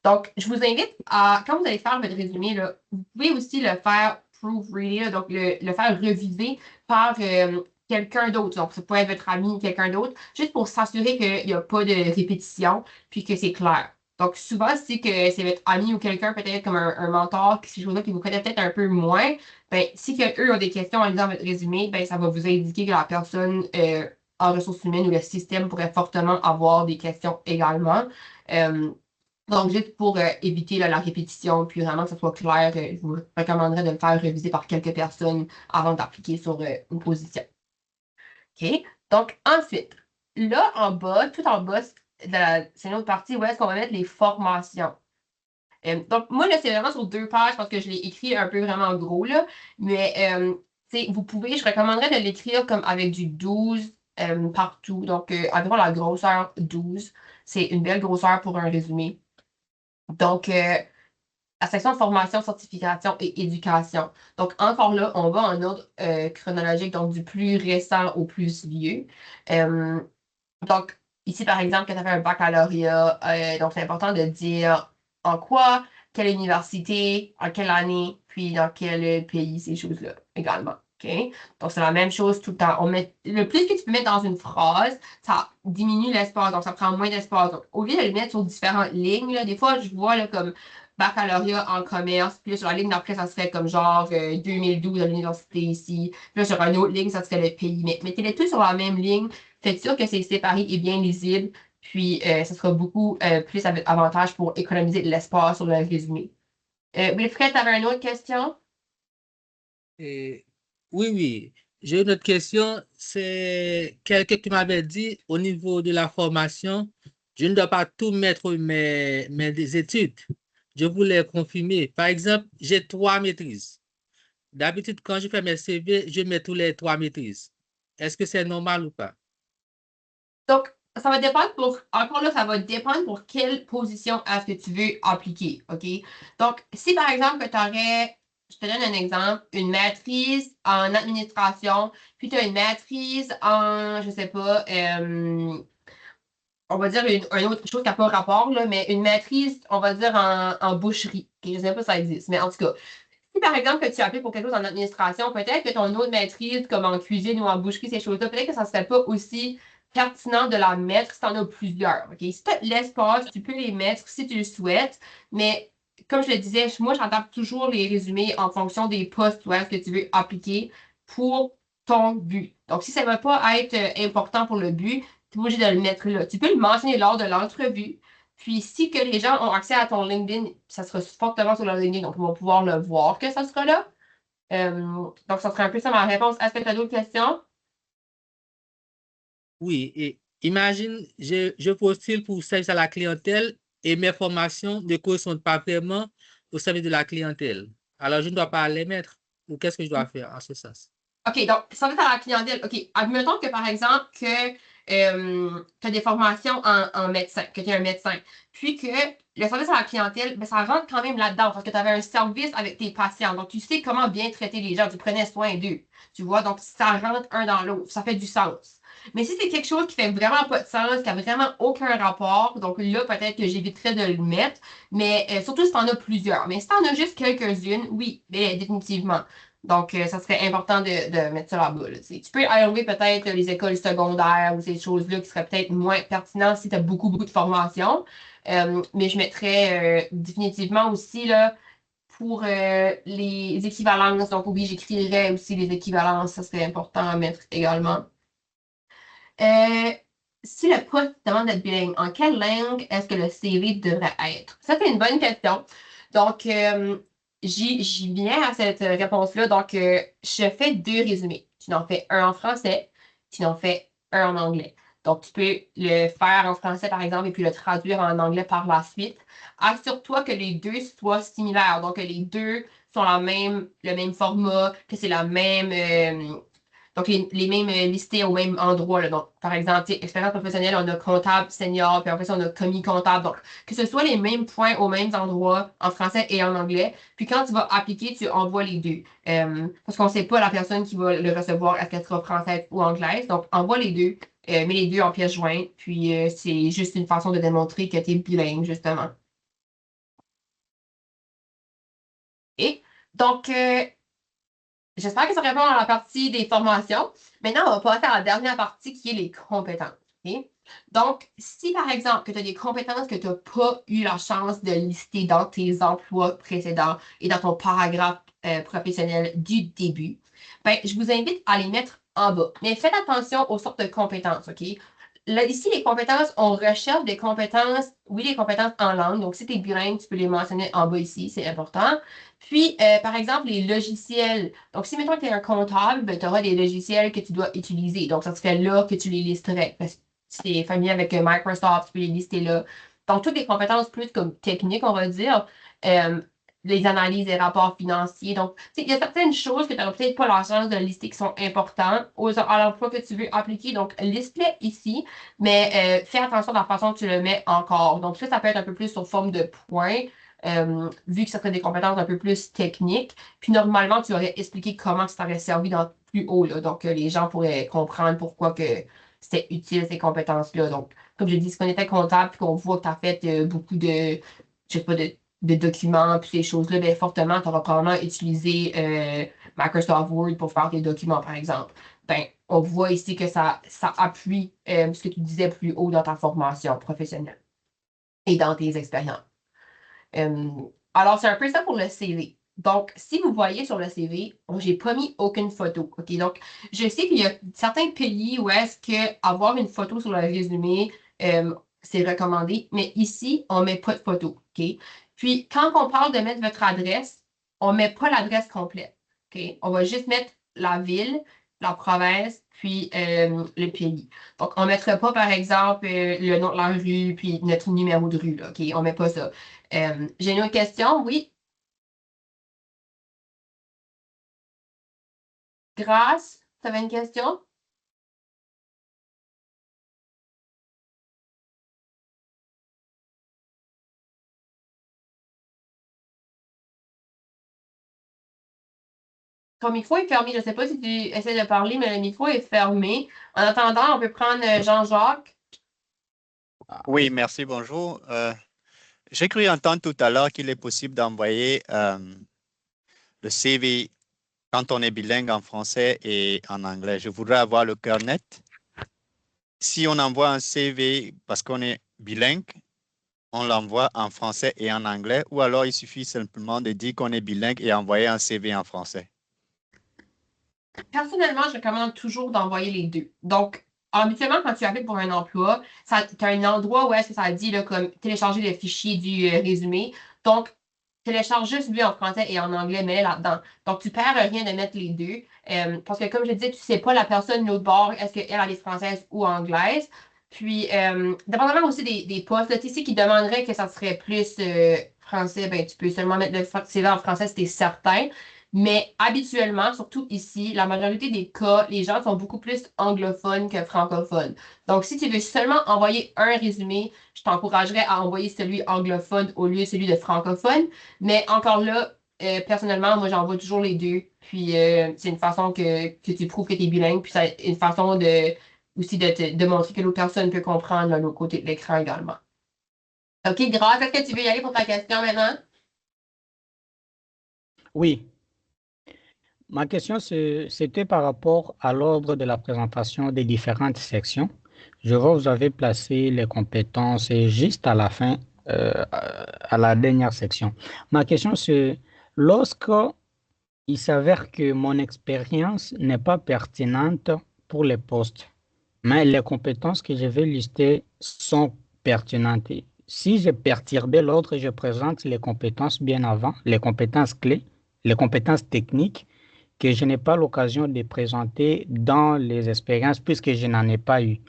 Donc, je vous invite à, quand vous allez faire votre résumé, là, vous pouvez aussi le faire proofreader, donc le faire reviser par quelqu'un d'autre. Donc, ça peut être votre ami ou quelqu'un d'autre, juste pour s'assurer qu'il n'y a pas de répétition, puis que c'est clair. Donc, souvent, si que c'est votre ami ou quelqu'un, peut-être comme un mentor, ces choses-là qui vous connaît peut-être un peu moins, ben, si que eux ont des questions en lisant votre résumé, ben, ça va vous indiquer que la personne en ressources humaines ou le système pourrait fortement avoir des questions également. Euh, donc, juste pour éviter là, la répétition, puis vraiment que ce soit clair, je vous recommanderais de le faire réviser par quelques personnes avant d'appliquer sur une position. OK? Donc, ensuite, là, en bas, tout en bas, c'est une autre partie où est-ce qu'on va mettre les formations. Donc, moi, là, c'est vraiment sur 2 pages parce que je l'ai écrit un peu vraiment gros, là. Mais, vous pouvez, je recommanderais de l'écrire comme avec du 12 partout. Donc, environ la grosseur 12. C'est une belle grosseur pour un résumé. Donc, la section formation, certification et éducation. Donc, encore là, on va en ordre chronologique, donc du plus récent au plus vieux. Donc, Ici, par exemple, quand tu as fait un baccalauréat, donc c'est important de dire en quoi, quelle université, en quelle année, puis dans quel pays, ces choses-là également. OK? Donc, c'est la même chose tout le temps. Le plus que tu peux mettre dans une phrase, ça diminue l'espace, donc ça prend moins d'espace. Donc, au lieu de le mettre sur différentes lignes, là, des fois, je vois là, comme baccalauréat en commerce, puis là, sur la ligne d'après, ça serait comme genre 2012 à l'université ici, puis là, sur une autre ligne, ça serait le pays. Mais mettez-les tous sur la même ligne, faites sûr que c'est séparé et bien lisible, puis ça sera beaucoup plus avantage pour économiser de l'espace sur le résumé. Wilfred, tu avais une autre question? Et, oui, oui. J'ai une autre question. C'est quelqu'un qui m'avait dit au niveau de la formation, je ne dois pas tout mettre mes études. Je voulais confirmer. Par exemple, j'ai 3 maîtrises. D'habitude, quand je fais mes CV, je mets tous les 3 maîtrises. Est-ce que c'est normal ou pas? Donc, ça va dépendre encore là, ça va dépendre pour quelle position est-ce que tu veux appliquer, OK? Donc, si par exemple, tu aurais, je te donne un exemple, une maîtrise en administration, puis tu as une maîtrise en, je sais pas, on va dire une autre chose qui n'a pas rapport, là, mais une maîtrise, on va dire en boucherie. OK? Je ne sais pas si ça existe, mais en tout cas, si par exemple que tu appliques pour quelque chose en administration, peut-être que ton autre maîtrise, comme en cuisine ou en boucherie, ces choses-là, peut-être que ça ne serait pas aussi pertinent de la mettre si tu en as plusieurs. OK? Si tu as l'espace, tu peux les mettre si tu le souhaites, mais comme je le disais, moi, j'adapte toujours les résumés en fonction des postes où est-ce que tu veux appliquer pour ton but. Donc, si ça ne va pas être important pour le but, tu es obligé de le mettre là. Tu peux le mentionner lors de l'entrevue. Puis, si que les gens ont accès à ton LinkedIn, ça sera fortement sur leur LinkedIn, donc ils vont pouvoir le voir que ça sera là. Donc, ça serait un peu ça ma réponse. Est-ce que tu as d'autres questions? Oui, et imagine, je postule pour service à la clientèle et mes formations ne correspondent pas vraiment au service de la clientèle. Alors, je ne dois pas les mettre. Ou qu'est-ce que je dois faire en ce sens? OK, donc, service à la clientèle. OK, admettons que, par exemple, que tu as des formations en médecin, que tu es un médecin, puis que le service à la clientèle, ben, ça rentre quand même là-dedans, parce que tu avais un service avec tes patients. Donc, tu sais comment bien traiter les gens, tu prenais soin d'eux. Tu vois, donc, ça rentre un dans l'autre. Ça fait du sens. Mais si c'est quelque chose qui fait vraiment pas de sens, qui a vraiment aucun rapport, donc là, peut-être que j'éviterais de le mettre, mais surtout si tu en as plusieurs. Mais si tu en as juste quelques-unes, oui, ben, définitivement. Donc, ça serait important de mettre ça là-bas. Là, tu peux enlever peut-être les écoles secondaires ou ces choses-là qui seraient peut-être moins pertinentes si tu as beaucoup, beaucoup de formation. Mais je mettrais définitivement aussi là, pour les équivalences. Donc, oui, j'écrirais aussi les équivalences. Ça serait important à mettre également. Euh, Si le poste demande d'être bilingue, en quelle langue est-ce que le CV devrait être? Ça, c'est une bonne question. Donc, j'y viens à cette réponse-là. Donc, je fais deux résumés. Tu en fais un en français, tu en fais un en anglais. Donc, tu peux le faire en français, par exemple, et puis le traduire en anglais par la suite. Assure-toi que les deux soient similaires. Donc, que les deux sont le même format, que c'est la même, donc, les mêmes listés au même endroit. Là. Donc, par exemple, expérience professionnelle, on a comptable senior, puis après ça, on a commis comptable. Donc, que ce soit les mêmes points aux mêmes endroits en français et en anglais. Puis quand tu vas appliquer, tu envoies les deux. Parce qu'on ne sait pas la personne qui va le recevoir, est-ce qu'elle sera française ou anglaise. Donc, envoie les deux, mets les deux en pièce jointe. Puis, c'est juste une façon de démontrer que tu es bilingue, justement. Et donc, j'espère que ça répond à la partie des formations. Maintenant, on va passer à la dernière partie qui est les compétences. OK? Donc, si par exemple, que tu as des compétences que tu n'as pas eu la chance de lister dans tes emplois précédents et dans ton paragraphe professionnel du début, ben, je vous invite à les mettre en bas. Mais faites attention aux sortes de compétences, OK? Là, ici, les compétences, on recherche des compétences, oui, les compétences en langue. Donc, si tu es bilingue, tu peux les mentionner en bas ici, c'est important. Puis, par exemple, les logiciels. Donc, si mettons que tu es un comptable, ben, tu auras des logiciels que tu dois utiliser. Donc, ça serait là que tu les listerais. Parce que si tu es familier avec Microsoft, tu peux les lister là. Donc, toutes les compétences plus comme techniques, on va dire. euh, les analyses des rapports financiers. Donc, il y a certaines choses que tu n'auras peut-être pas la chance de lister qui sont importantes à l'emploi que tu veux appliquer. Donc, liste-les ici, mais fais attention à la façon que tu le mets encore. Donc, ça peut être un peu plus sous forme de points vu que ça serait des compétences un peu plus techniques. Puis normalement, tu aurais expliqué comment ça t'aurait servi dans plus haut, là. Donc, les gens pourraient comprendre pourquoi que c'était utile, ces compétences-là. Donc, comme je dis, si on était comptable et qu'on voit que tu as fait beaucoup de, je sais pas, de documents puis ces choses-là, bien fortement, tu auras probablement utilisé Microsoft Word pour faire tes documents, par exemple. Ben, on voit ici que ça appuie ce que tu disais plus haut dans ta formation professionnelle et dans tes expériences. Euh, alors, c'est un peu ça pour le CV. Donc, si vous voyez sur le CV, j'ai pas mis aucune photo. OK? Donc, je sais qu'il y a certains pays où est-ce que avoir une photo sur le résumé, c'est recommandé, mais ici, on met pas de photo. OK? Puis, quand on parle de mettre votre adresse, on met pas l'adresse complète. OK? On va juste mettre la ville, la province, puis le pays. Donc, on ne mettra pas, par exemple, le nom de la rue, puis notre numéro de rue, là, OK? On ne met pas ça. J'ai une autre question, oui. Grâce, tu avais une question? Ton micro est fermé. Je ne sais pas si tu essaies de parler, mais le micro est fermé. En attendant, on peut prendre Jean-Jacques. Oui, merci, bonjour. J'ai cru entendre tout à l'heure qu'il est possible d'envoyer le CV quand on est bilingue en français et en anglais. Je voudrais avoir le cœur net. Si on envoie un CV parce qu'on est bilingue, on l'envoie en français et en anglais, ou alors il suffit simplement de dire qu'on est bilingue et envoyer un CV en français. Personnellement, je recommande toujours d'envoyer les deux. Donc, habituellement, quand tu appliques pour un emploi, tu as un endroit où est-ce que ça dit là, comme télécharger le fichier du résumé. Donc, télécharge juste lui en français et en anglais, mets là-dedans. Donc, tu perds rien de mettre les deux. Parce que, comme je disais, tu ne sais pas la personne de l'autre bord, est-ce qu'elle elle est française ou anglaise. Puis, dépendamment aussi des postes, là, tu sais, qui demanderaient que ça serait plus français, ben, tu peux seulement mettre le CV en français si tu es certain. Mais habituellement, surtout ici, la majorité des cas, les gens sont beaucoup plus anglophones que francophones. Donc, si tu veux seulement envoyer un résumé, je t'encouragerais à envoyer celui anglophone au lieu de celui de francophone. Mais encore là, personnellement, moi, j'envoie toujours les deux. Puis, c'est une façon que tu prouves que tu es bilingue. Puis, c'est une façon aussi de montrer que l'autre personne peut comprendre l'autre côté de l'écran également. OK, Grâce, est-ce que tu veux y aller pour ta question maintenant? Oui. Ma question, c'était par rapport à l'ordre de la présentation des différentes sections. Je vois que vous avez placé les compétences juste à la fin, à la dernière section. Ma question, c'est lorsque il s'avère que mon expérience n'est pas pertinente pour les postes, mais les compétences que je vais lister sont pertinentes. Si j'ai perturbé l'ordre, je présente les compétences bien avant, les compétences clés, les compétences techniques que je n'ai pas l'occasion de présenter dans les expériences puisque je n'en ai pas eu.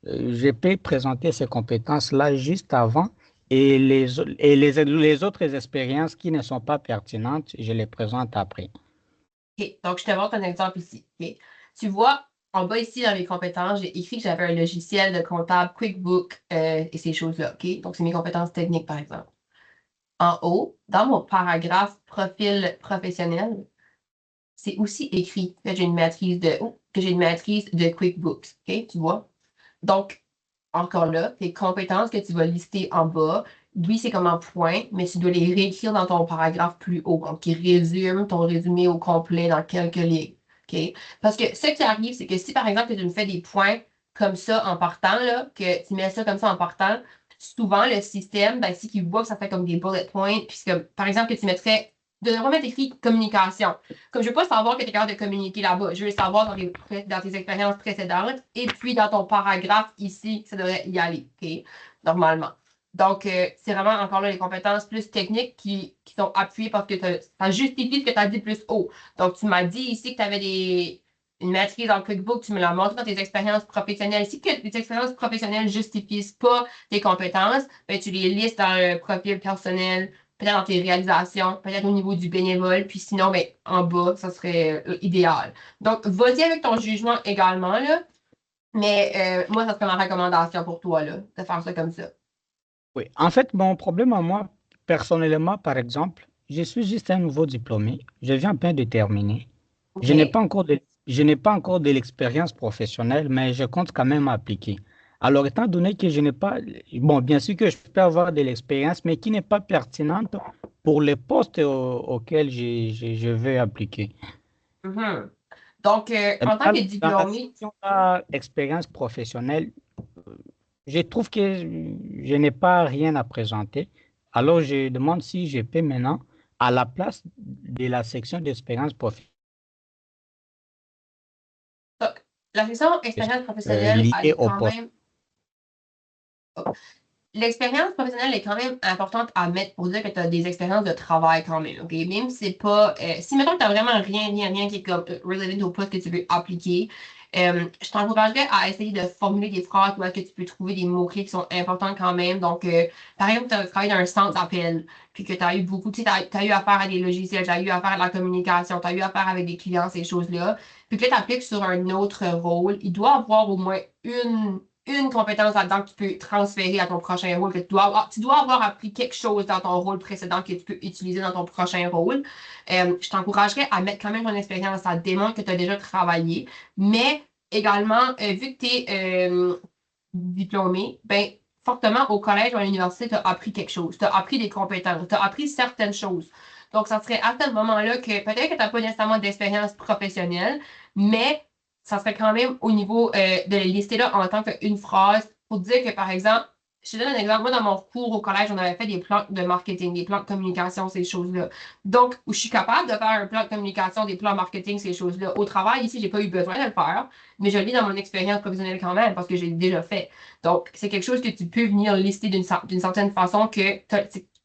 Je peux présenter ces compétences-là juste avant et les autres expériences qui ne sont pas pertinentes, je les présente après. OK, donc je te montre un exemple ici. OK? Tu vois, en bas ici, dans mes compétences, j'ai écrit que j'avais un logiciel de comptable QuickBook et ces choses-là. OK? Donc, c'est mes compétences techniques, par exemple. En haut, dans mon paragraphe profil professionnel, c'est aussi écrit que j'ai une maîtrise de QuickBooks. OK? Tu vois? Donc, encore là, tes compétences que tu vas lister en bas, oui, c'est comme un point, mais tu dois les réécrire dans ton paragraphe plus haut, donc qui résume ton résumé au complet dans quelques lignes. OK? Parce que ce qui arrive, c'est que si par exemple tu me fais des points comme ça en partant, là, que tu mets ça comme ça en partant, souvent le système, ben, si il voit que ça fait comme des bullet points, puisque par exemple que tu mettrais de remettre écrit communication. Comme je veux pas savoir que tu es capable de communiquer là-bas, je veux le savoir dans tes expériences précédentes et puis dans ton paragraphe ici, ça devrait y aller, OK? Normalement. Donc, c'est vraiment encore là les compétences plus techniques qui sont appuyées parce que ça justifie ce que tu as dit plus haut. Donc, tu m'as dit ici que tu avais une maîtrise en QuickBooks, tu me l'as montré dans tes expériences professionnelles. Si que tes expériences professionnelles ne justifient pas tes compétences, ben, tu les listes dans le profil personnel, peut-être dans tes réalisations, peut-être au niveau du bénévole, puis sinon, ben, en bas, ça serait idéal. Donc, vas-y avec ton jugement également, là, mais moi, ça serait ma recommandation pour toi, là, de faire ça comme ça. Oui, en fait, mon problème à moi, personnellement, par exemple, je suis juste un nouveau diplômé. Je viens à peine de terminer. Je n'ai OK? pas encore de je n'ai pas encore de l'expérience professionnelle, mais je compte quand même appliquer. Alors, étant donné que je n'ai pas, bon, bien sûr que je peux avoir de l'expérience, mais qui n'est pas pertinente pour les postes auxquels je veux appliquer. Mhm. Donc, Et en tant que dans la diplômé, section expérience professionnelle, je trouve que je n'ai pas rien à présenter. Alors, je demande si je peux maintenant, à la place de la section d'expérience professionnelle, donc, la section expérience professionnelle, elle liée est au quand poste. même. L'expérience professionnelle est quand même importante à mettre pour dire que tu as des expériences de travail quand même, OK? Même si c'est pas... si, mettons que tu n'as vraiment rien qui est comme related au poste que tu veux appliquer, je t'encouragerais à essayer de formuler des phrases où est-ce que tu peux trouver des mots-clés qui sont importants quand même. Donc, par exemple, tu as travaillé dans un centre d'appel, puis que tu as eu beaucoup, tu sais, tu as eu affaire à des logiciels, tu as eu affaire à la communication, tu as eu affaire avec des clients, ces choses-là. Puis que là, tu appliques sur un autre rôle, il doit avoir au moins une compétence là-dedans que tu peux transférer à ton prochain rôle, que tu dois avoir appris quelque chose dans ton rôle précédent que tu peux utiliser dans ton prochain rôle. Je t'encouragerais à mettre quand même ton expérience, ça démontre que tu as déjà travaillé, mais également, vu que tu es diplômé, ben, fortement au collège ou à l'université, tu as appris quelque chose, tu as appris des compétences, tu as appris certaines choses. Donc, ça serait à ce moment-là que peut-être que tu n'as pas nécessairement d'expérience professionnelle, mais ça serait quand même au niveau de les lister là en tant qu'une phrase pour dire que, par exemple, je te donne un exemple. Moi, dans mon cours au collège, on avait fait des plans de marketing, des plans de communication, ces choses-là. Donc, où je suis capable de faire un plan de communication, des plans marketing, ces choses-là. Au travail, ici, j'ai pas eu besoin de le faire, mais je le lis dans mon expérience professionnelle quand même parce que j'ai déjà fait. Donc, c'est quelque chose que tu peux venir lister d'une certaine façon que tu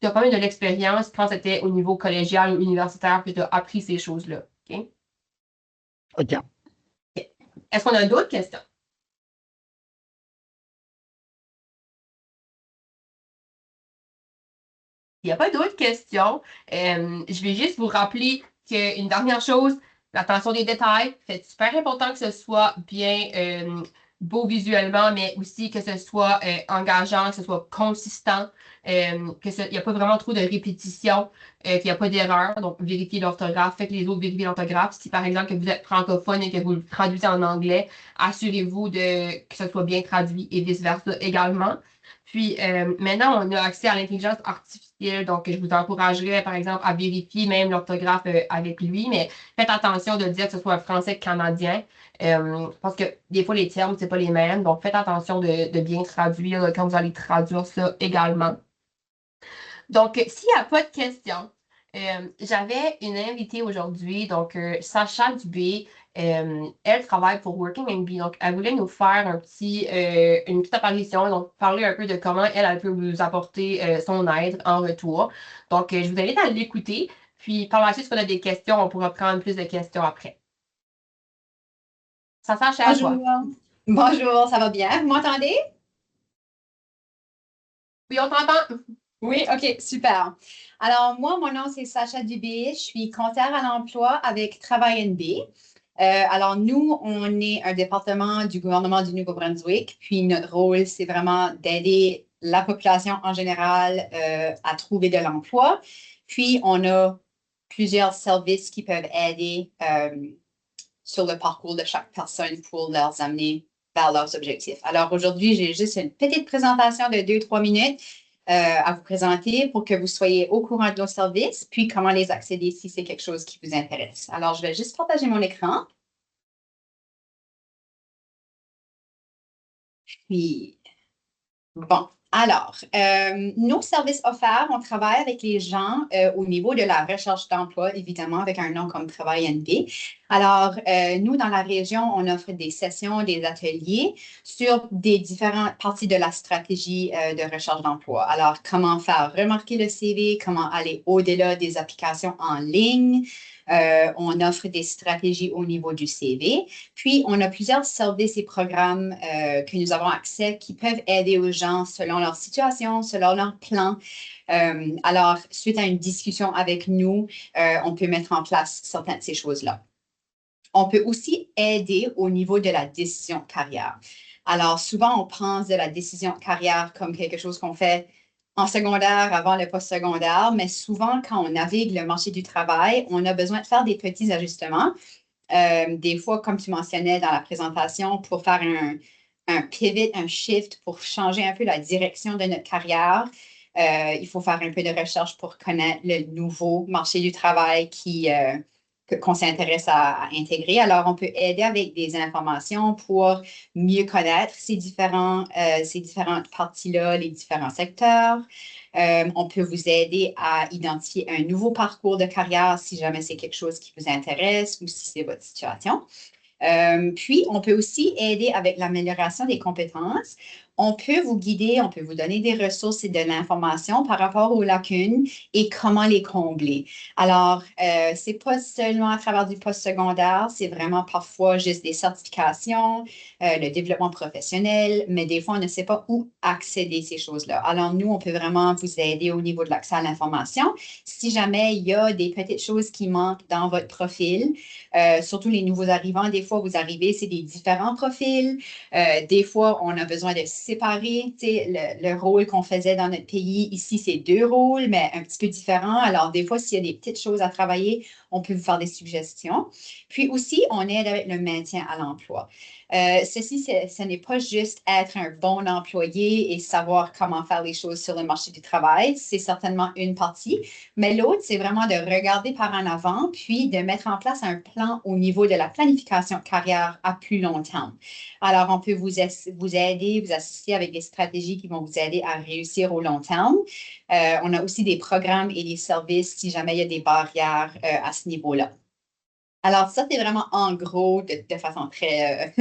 as quand même de l'expérience quand c'était au niveau collégial ou universitaire que tu as appris ces choses-là. OK? OK. Est-ce qu'on a d'autres questions? Il n'y a pas d'autres questions. Je vais juste vous rappeler qu'une dernière chose, l'attention des détails, c'est super important que ce soit bien beau visuellement, mais aussi que ce soit engageant, que ce soit consistant, qu'il n'y a pas vraiment trop de répétition, qu'il n'y a pas d'erreur. Donc, vérifiez l'orthographe, faites les autres vérifier l'orthographe. Si par exemple que vous êtes francophone et que vous le traduisez en anglais, assurez-vous que ce soit bien traduit et vice-versa également. Puis maintenant, on a accès à l'intelligence artificielle, donc je vous encouragerais, par exemple, à vérifier même l'orthographe avec lui, mais faites attention de dire que ce soit un français canadien, parce que des fois, les termes, c'est pas les mêmes, donc faites attention de bien traduire quand vous allez traduire ça également. Donc, s'il n'y a pas de questions, j'avais une invitée aujourd'hui, donc Sacha Dubé. Elle travaille pour Working MB, donc elle voulait nous faire une petite apparition, donc parler un peu de comment elle peut vous apporter son aide en retour. Donc, je vous invite à l'écouter, puis par la suite, si on a des questions, on pourra prendre plus de questions après. Sacha, c'est à toi. Bonjour. Bonjour, ça va bien? Vous m'entendez? Oui, on t'entend. Oui, OK, super. Alors, moi, mon nom, c'est Sacha Dubé. Je suis conseillère à l'emploi avec Travail NB. Alors, nous, on est un département du gouvernement du Nouveau-Brunswick. Puis, notre rôle, c'est vraiment d'aider la population en général à trouver de l'emploi. Puis, on a plusieurs services qui peuvent aider sur le parcours de chaque personne pour leur amener vers leurs objectifs. Alors, aujourd'hui, j'ai juste une petite présentation de 2-3 minutes à vous présenter pour que vous soyez au courant de nos services, puis comment les accéder si c'est quelque chose qui vous intéresse. Alors, je vais juste partager mon écran. Puis, bon. Alors, nos services offerts, on travaille avec les gens au niveau de la recherche d'emploi, évidemment, avec un nom comme Travail NB. Alors, nous, dans la région, on offre des sessions, des ateliers sur des différentes parties de la stratégie de recherche d'emploi. Alors, comment faire remarquer le CV, comment aller au-delà des applications en ligne. On offre des stratégies au niveau du CV. Puis, on a plusieurs services et programmes que nous avons accès qui peuvent aider aux gens selon leur situation, selon leur plan. Alors, suite à une discussion avec nous, on peut mettre en place certaines de ces choses-là. On peut aussi aider au niveau de la décision de carrière. Alors, souvent, on pense de la décision de carrière comme quelque chose qu'on fait en secondaire, avant le post-secondaire, mais souvent, quand on navigue le marché du travail, on a besoin de faire des petits ajustements. Des fois, comme tu mentionnais dans la présentation, pour faire un pivot, un shift, pour changer un peu la direction de notre carrière, il faut faire un peu de recherche pour connaître le nouveau marché du travail qu'on s'intéresse à intégrer. Alors, on peut aider avec des informations pour mieux connaître ces différentes parties-là, les différents secteurs. On peut vous aider à identifier un nouveau parcours de carrière si jamais c'est quelque chose qui vous intéresse ou si c'est votre situation. Puis, on peut aussi aider avec l'amélioration des compétences. On peut vous guider, on peut vous donner des ressources et de l'information par rapport aux lacunes et comment les combler. Alors, ce n'est pas seulement à travers du postsecondaire, c'est vraiment parfois juste des certifications, le développement professionnel, mais des fois, on ne sait pas où accéder à ces choses-là. Alors, nous, on peut vraiment vous aider au niveau de l'accès à l'information. Si jamais il y a des petites choses qui manquent dans votre profil, surtout les nouveaux arrivants, des fois, vous arrivez, c'est des différents profils. Des fois, on a besoin de séparer le rôle qu'on faisait dans notre pays. Ici, c'est 2 rôles, mais un petit peu différents. Alors, des fois, s'il y a des petites choses à travailler, on peut vous faire des suggestions. Puis aussi, on aide avec le maintien à l'emploi. Ce n'est pas juste être un bon employé et savoir comment faire les choses sur le marché du travail. C'est certainement une partie. Mais l'autre, c'est vraiment de regarder par en avant, puis de mettre en place un plan au niveau de la planification de carrière à plus long terme. Alors, on peut vous aider, vous assister avec des stratégies qui vont vous aider à réussir au long terme. On a aussi des programmes et des services si jamais il y a des barrières à ce niveau-là. Alors, ça, c'est vraiment en gros, de façon très,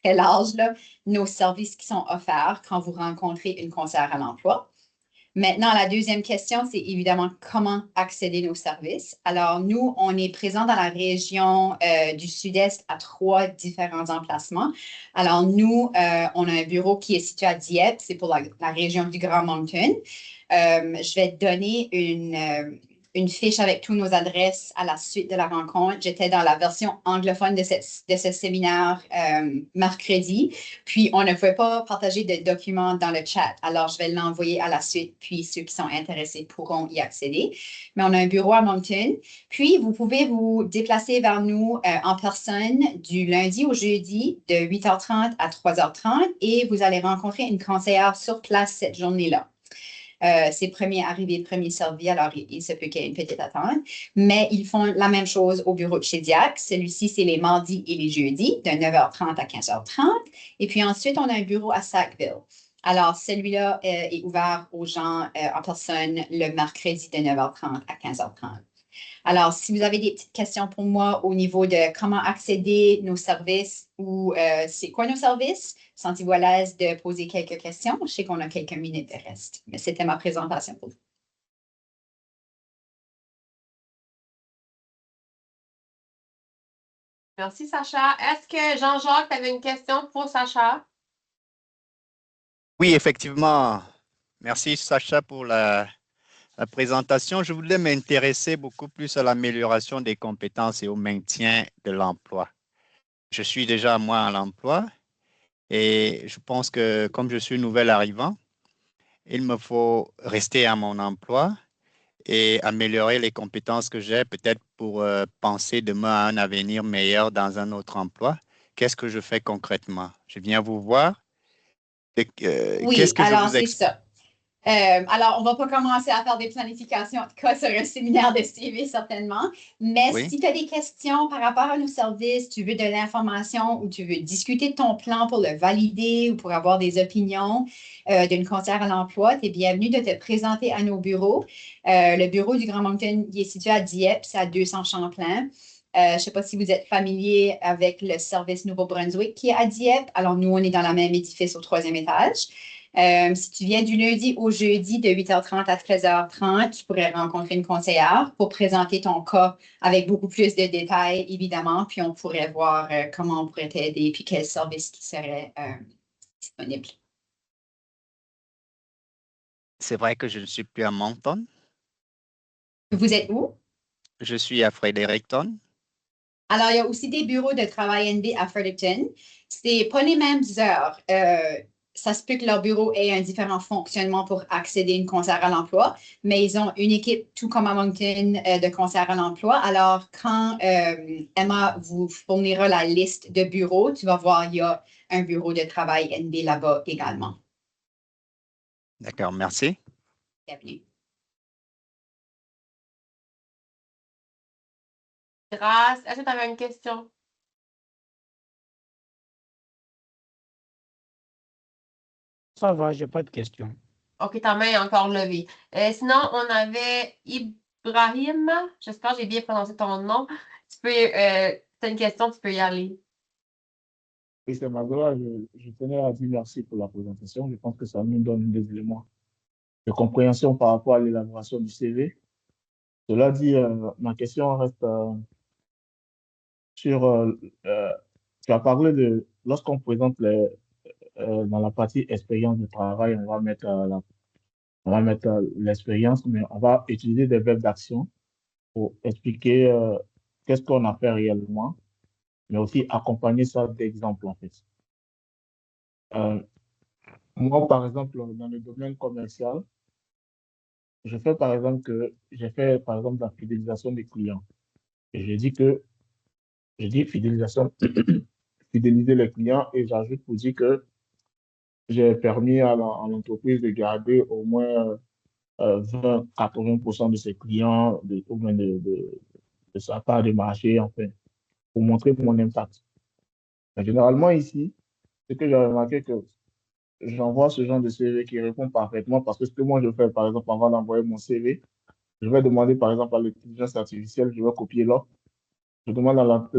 très large, là, nos services qui sont offerts quand vous rencontrez une conseillère à l'emploi. Maintenant, la deuxième question, c'est évidemment comment accéder à nos services. Alors, nous, on est présent dans la région du Sud-Est à 3 différents emplacements. Alors, nous, on a un bureau qui est situé à Dieppe, c'est pour la région du Grand Moncton. Je vais te donner une fiche avec toutes nos adresses à la suite de la rencontre. J'étais dans la version anglophone de ce séminaire mercredi, puis on ne pouvait pas partager de documents dans le chat. Alors, je vais l'envoyer à la suite, puis ceux qui sont intéressés pourront y accéder. Mais on a un bureau à Moncton, puis vous pouvez vous déplacer vers nous en personne du lundi au jeudi de 8h30 à 3h30 et vous allez rencontrer une conseillère sur place cette journée-là. C'est premier arrivé, premier servi, alors il se peut qu'il y ait une petite attente. Mais ils font la même chose au bureau de chez Diac. Celui-ci, c'est les mardis et les jeudis, de 9h30 à 15h30. Et puis ensuite, on a un bureau à Sackville. Alors, celui-là est ouvert aux gens en personne le mercredi de 9h30 à 15h30. Alors, si vous avez des petites questions pour moi au niveau de comment accéder à nos services ou c'est quoi nos services, sentez-vous à l'aise de poser quelques questions. Je sais qu'on a quelques minutes de reste, mais c'était ma présentation pour vous. Merci, Sacha. Est-ce que Jean-Jacques, tu avais une question pour Sacha? Oui, effectivement. Merci, Sacha, pour la présentation. Je voulais m'intéresser beaucoup plus à l'amélioration des compétences et au maintien de l'emploi. Je suis déjà, moi, à l'emploi et je pense que comme je suis nouvel arrivant, il me faut rester à mon emploi et améliorer les compétences que j'ai, peut-être pour penser demain à un avenir meilleur dans un autre emploi. Qu'est-ce que je fais concrètement? Je viens vous voir. Oui, Qu'est-ce que je alors vous c'est explique? ça. Alors, on ne va pas commencer à faire des planifications, en tout cas sur un séminaire de CV, certainement. Mais Oui, si tu as des questions par rapport à nos services, tu veux de l'information ou tu veux discuter de ton plan pour le valider ou pour avoir des opinions d'une conseillère à l'emploi, tu es bienvenu de te présenter à nos bureaux. Le bureau du Grand Moncton, il est situé à Dieppe, c'est à 200 Champlain. Je ne sais pas si vous êtes familier avec le service Nouveau-Brunswick qui est à Dieppe. Alors, nous, on est dans le même édifice au 3e étage. Si tu viens du lundi au jeudi de 8h30 à 13h30, tu pourrais rencontrer une conseillère pour présenter ton cas avec beaucoup plus de détails, évidemment, puis on pourrait voir comment on pourrait t'aider puis quel service qui serait disponible. c'est vrai que je ne suis plus à Moncton. Vous êtes où? Je suis à Fredericton. Alors, il y a aussi des bureaux de travail NB à Fredericton. Ce n'est pas les mêmes heures. ça se peut que leur bureau ait un différent fonctionnement pour accéder à une conseillère à l'emploi, mais ils ont une équipe, tout comme à Moncton, de conseillères à l'emploi. Alors, quand Emma vous fournira la liste de bureaux, tu vas voir, il y a un bureau de travail NB là-bas également. D'accord, merci. Bienvenue. Grâce, est-ce que tu avais une question? Ça va, j'ai pas de questions. OK, ta main est encore levée. Sinon, on avait Ibrahim. J'espère que j'ai bien prononcé ton nom. Tu peux, as une question, tu peux y aller. Oui, c'est Magloire. Je tenais à dire merci pour la présentation. Je pense que ça nous donne des éléments de compréhension par rapport à l'élaboration du CV. Cela dit, ma question reste sur, tu as parlé de, lorsqu'on présente dans la partie expérience de travail, on va mettre l'expérience, mais on va utiliser des verbes d'action pour expliquer qu'est-ce qu'on a fait réellement, mais aussi accompagner ça d'exemples, en fait. Moi, par exemple, dans le domaine commercial, j'ai fait, par exemple, la fidélisation des clients. Et je dis fidélisation, fidéliser les clients, et j'ajoute pour dire que j'ai permis à l'entreprise de garder au moins 20-80% de ses clients, ou bien de sa part de marché, enfin, pour montrer mon impact. Mais généralement, ici, c'est que j'ai remarqué que j'envoie ce genre de CV qui répond parfaitement, parce que ce que moi je fais, par exemple, avant d'envoyer mon CV, je vais demander, par exemple, à l'intelligence artificielle, je vais copier l'offre. Je demande à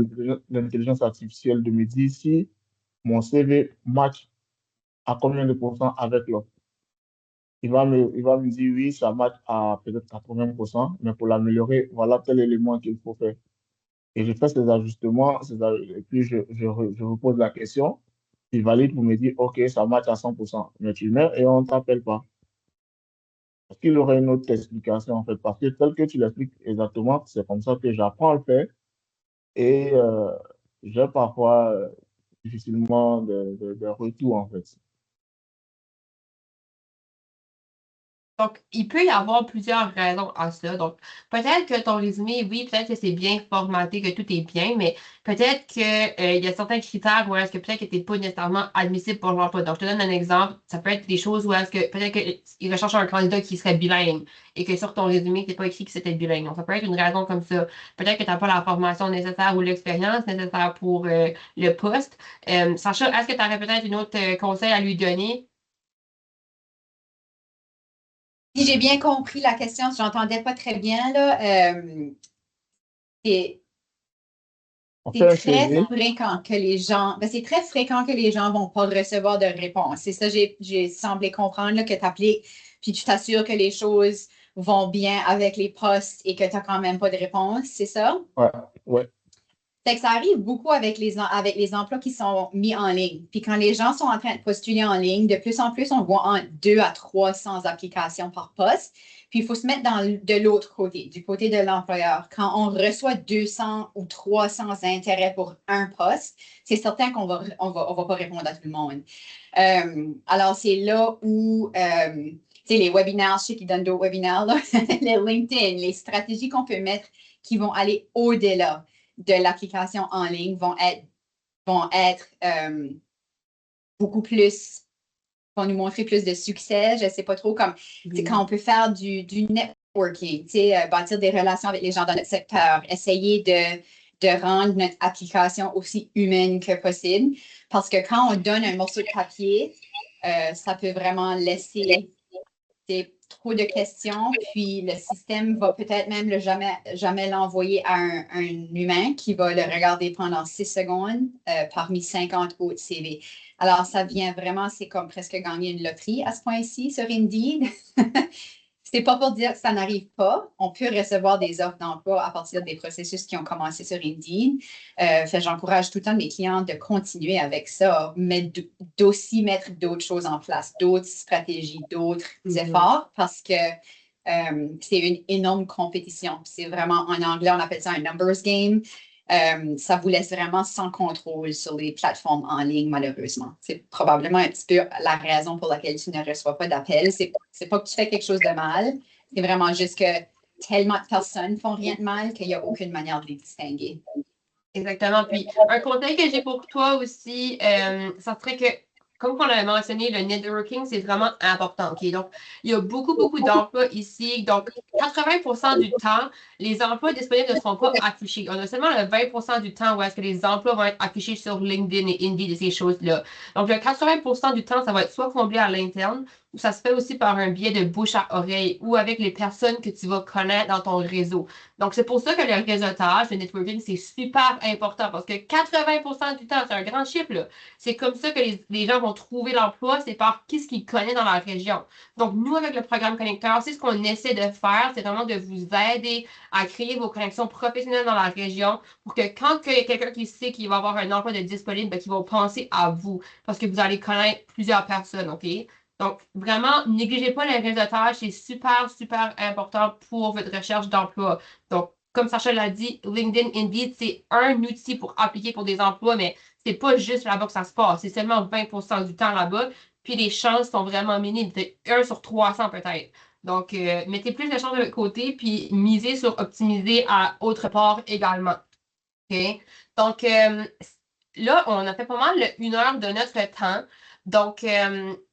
l'intelligence artificielle de me dire si mon CV match à combien de pourcents avec l'offre. Il va me dire oui, ça match à peut-être 80%, mais pour l'améliorer, voilà tel élément qu'il faut faire. Et je fais ces ajustements, et puis je vous pose la question. Il valide pour me dire, OK, ça match à 100%, mais tu mets et on ne t'appelle pas. Est-ce qu'il y aurait une autre explication, en fait? Parce que tel que tu l'expliques exactement, c'est comme ça que j'apprends à le faire. Et j'ai parfois difficilement de retour, en fait. Donc, il peut y avoir plusieurs raisons à ça. Donc, peut-être que ton résumé, oui, peut-être que c'est bien formaté, que tout est bien, mais peut-être qu'il y a certains critères où est-ce que peut-être que tu n'es pas nécessairement admissible pour l'emploi. Donc, je te donne un exemple. Ça peut être des choses où est-ce que peut-être qu'il recherche un candidat qui serait bilingue et que sur ton résumé, tu n'es pas écrit que c'était bilingue. Donc, ça peut être une raison comme ça. Peut-être que tu n'as pas la formation nécessaire ou l'expérience nécessaire pour le poste. Sacha, est-ce que tu aurais peut-être une autre conseil à lui donner? Si j'ai bien compris la question, je n'entendais pas très bien, là. C'est On fait un très CV, fréquent que les gens, c'est très fréquent que les gens ne vont pas recevoir de réponse. C'est ça, j'ai semblé comprendre là, que tu appliques, puis tu t'assures que les choses vont bien avec les postes et que tu n'as quand même pas de réponse, c'est ça? ouais. Fait que ça arrive beaucoup avec les emplois qui sont mis en ligne. Puis quand les gens sont en train de postuler en ligne, de plus en plus, on voit en 200 à 300 applications par poste. Puis il faut se mettre de l'autre côté, du côté de l'employeur. Quand on reçoit 200 ou 300 intérêts pour un poste, c'est certain qu'on va pas répondre à tout le monde. Alors, c'est là où les webinaires, je sais qu'ils donnent d'autres webinaires, là, les LinkedIn, les stratégies qu'on peut mettre qui vont aller au-delà de l'application en ligne vont être beaucoup plus, vont nous montrer plus de succès. Je ne sais pas trop comme quand on peut faire du networking, bâtir des relations avec les gens dans notre secteur, essayer de rendre notre application aussi humaine que possible. Parce que quand on donne un morceau de papier, ça peut vraiment laisser trop de questions, puis le système va peut-être même jamais l'envoyer à un humain qui va le regarder pendant 6 secondes parmi 50 autres CV. Alors, ça vient vraiment, c'est comme presque gagner une loterie à ce point-ci sur Indeed. C'est pas pour dire que ça n'arrive pas. On peut recevoir des offres d'emploi à partir des processus qui ont commencé sur Indeed. J'encourage tout le temps mes clients de continuer avec ça, mais d'aussi mettre d'autres choses en place, d'autres stratégies, d'autres efforts, parce que c'est une énorme compétition. C'est vraiment, en anglais, on appelle ça un numbers game. ça vous laisse vraiment sans contrôle sur les plateformes en ligne, malheureusement. C'est probablement un petit peu la raison pour laquelle tu ne reçois pas d'appels. C'est pas que tu fais quelque chose de mal, c'est vraiment juste que tellement de personnes font rien de mal qu'il n'y a aucune manière de les distinguer. Exactement. Puis, un conseil que j'ai pour toi aussi, ça serait que, comme on l'a mentionné, le networking, c'est vraiment important. OK? Donc, il y a beaucoup, beaucoup d'emplois ici. Donc, 80% du temps, les emplois disponibles ne seront pas affichés. On a seulement le 20% du temps où est-ce que les emplois vont être affichés sur LinkedIn et Indeed et ces choses-là. Donc, le 80% du temps, ça va être soit comblé à l'interne, ou ça se fait aussi par un biais de bouche à oreille ou avec les personnes que tu vas connaître dans ton réseau. Donc, c'est pour ça que le réseautage, le networking, c'est super important parce que 80% du temps, c'est un grand chiffre, là. C'est comme ça que les gens vont trouver l'emploi, c'est par qui ce qu'ils connaissent dans la région. Donc, nous, avec le programme Connecteur, c'est ce qu'on essaie de faire, c'est vraiment de vous aider à créer vos connexions professionnelles dans la région pour que quand il y a quelqu'un qui sait qu'il va avoir un emploi de disponible, ben, qu'il va penser à vous parce que vous allez connaître plusieurs personnes, OK? Donc, vraiment, négligez pas le réseautage, c'est super, super important pour votre recherche d'emploi. Donc, comme Sacha l'a dit, LinkedIn, Indeed, c'est un outil pour appliquer pour des emplois, mais c'est pas juste là-bas que ça se passe. C'est seulement 20% du temps là-bas. Puis les chances sont vraiment minimes. C'est 1 sur 300 peut-être. Donc, mettez plus de chances de votre côté, puis misez sur optimiser à autre part également. OK? Donc, là, on a fait pas mal 1 heure de notre temps. Donc,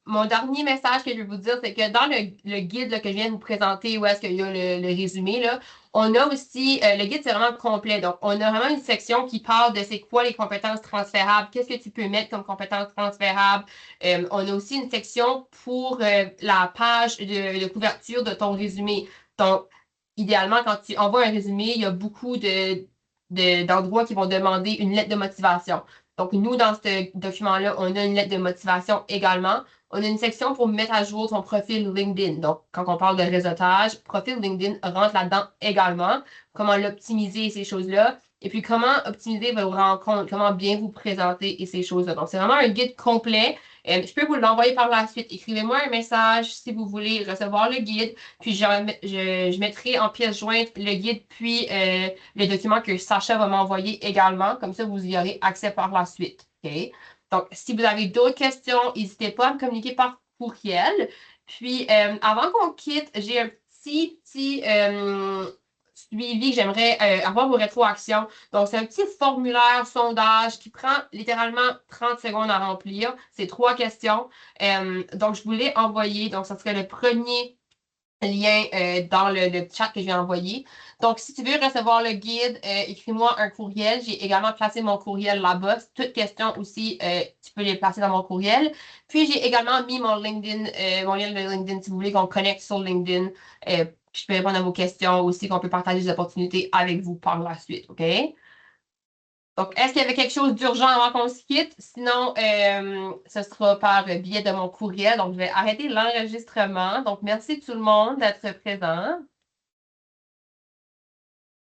mon dernier message que je vais vous dire, c'est que dans le guide là, que je viens de vous présenter, où est-ce qu'il y a le résumé, là, on a aussi, le guide, c'est vraiment complet. Donc, on a vraiment une section qui parle de c'est quoi les compétences transférables, qu'est-ce que tu peux mettre comme compétences transférables. On a aussi une section pour la page de couverture de ton résumé. Donc, idéalement, quand tu envoies un résumé, il y a beaucoup d'endroits qui vont demander une lettre de motivation. Donc, nous, dans ce document-là, on a une lettre de motivation également. On a une section pour mettre à jour ton profil LinkedIn. Donc, quand on parle de réseautage, profil LinkedIn rentre là-dedans également. Comment l'optimiser, ces choses-là. Et puis, comment optimiser vos rencontres, comment bien vous présenter et ces choses-là. Donc, c'est vraiment un guide complet. Je peux vous l'envoyer par la suite. Écrivez-moi un message si vous voulez recevoir le guide. Puis, je mettrai en pièce jointe le guide, puis le document que Sacha va m'envoyer également. Comme ça, vous y aurez accès par la suite. OK? Donc, si vous avez d'autres questions, n'hésitez pas à me communiquer par courriel. Puis, avant qu'on quitte, j'ai un petit suivi que j'aimerais avoir vos rétroactions. Donc, c'est un petit formulaire sondage qui prend littéralement 30 secondes à remplir. C'est 3 questions. Donc, je vous l'ai envoyé. Donc, ça serait le premier lien dans le chat que je vais envoyer. Donc, si tu veux recevoir le guide, écris-moi un courriel. J'ai également placé mon courriel là-bas. Toutes questions aussi, tu peux les placer dans mon courriel. Puis, j'ai également mis mon LinkedIn, mon lien de LinkedIn, si vous voulez qu'on connecte sur LinkedIn. Je peux répondre à vos questions aussi, qu'on peut partager des opportunités avec vous par la suite, OK? Donc, est-ce qu'il y avait quelque chose d'urgent avant qu'on se quitte? Sinon, ce sera par biais de mon courriel. Donc, je vais arrêter l'enregistrement. Donc, merci tout le monde d'être présent.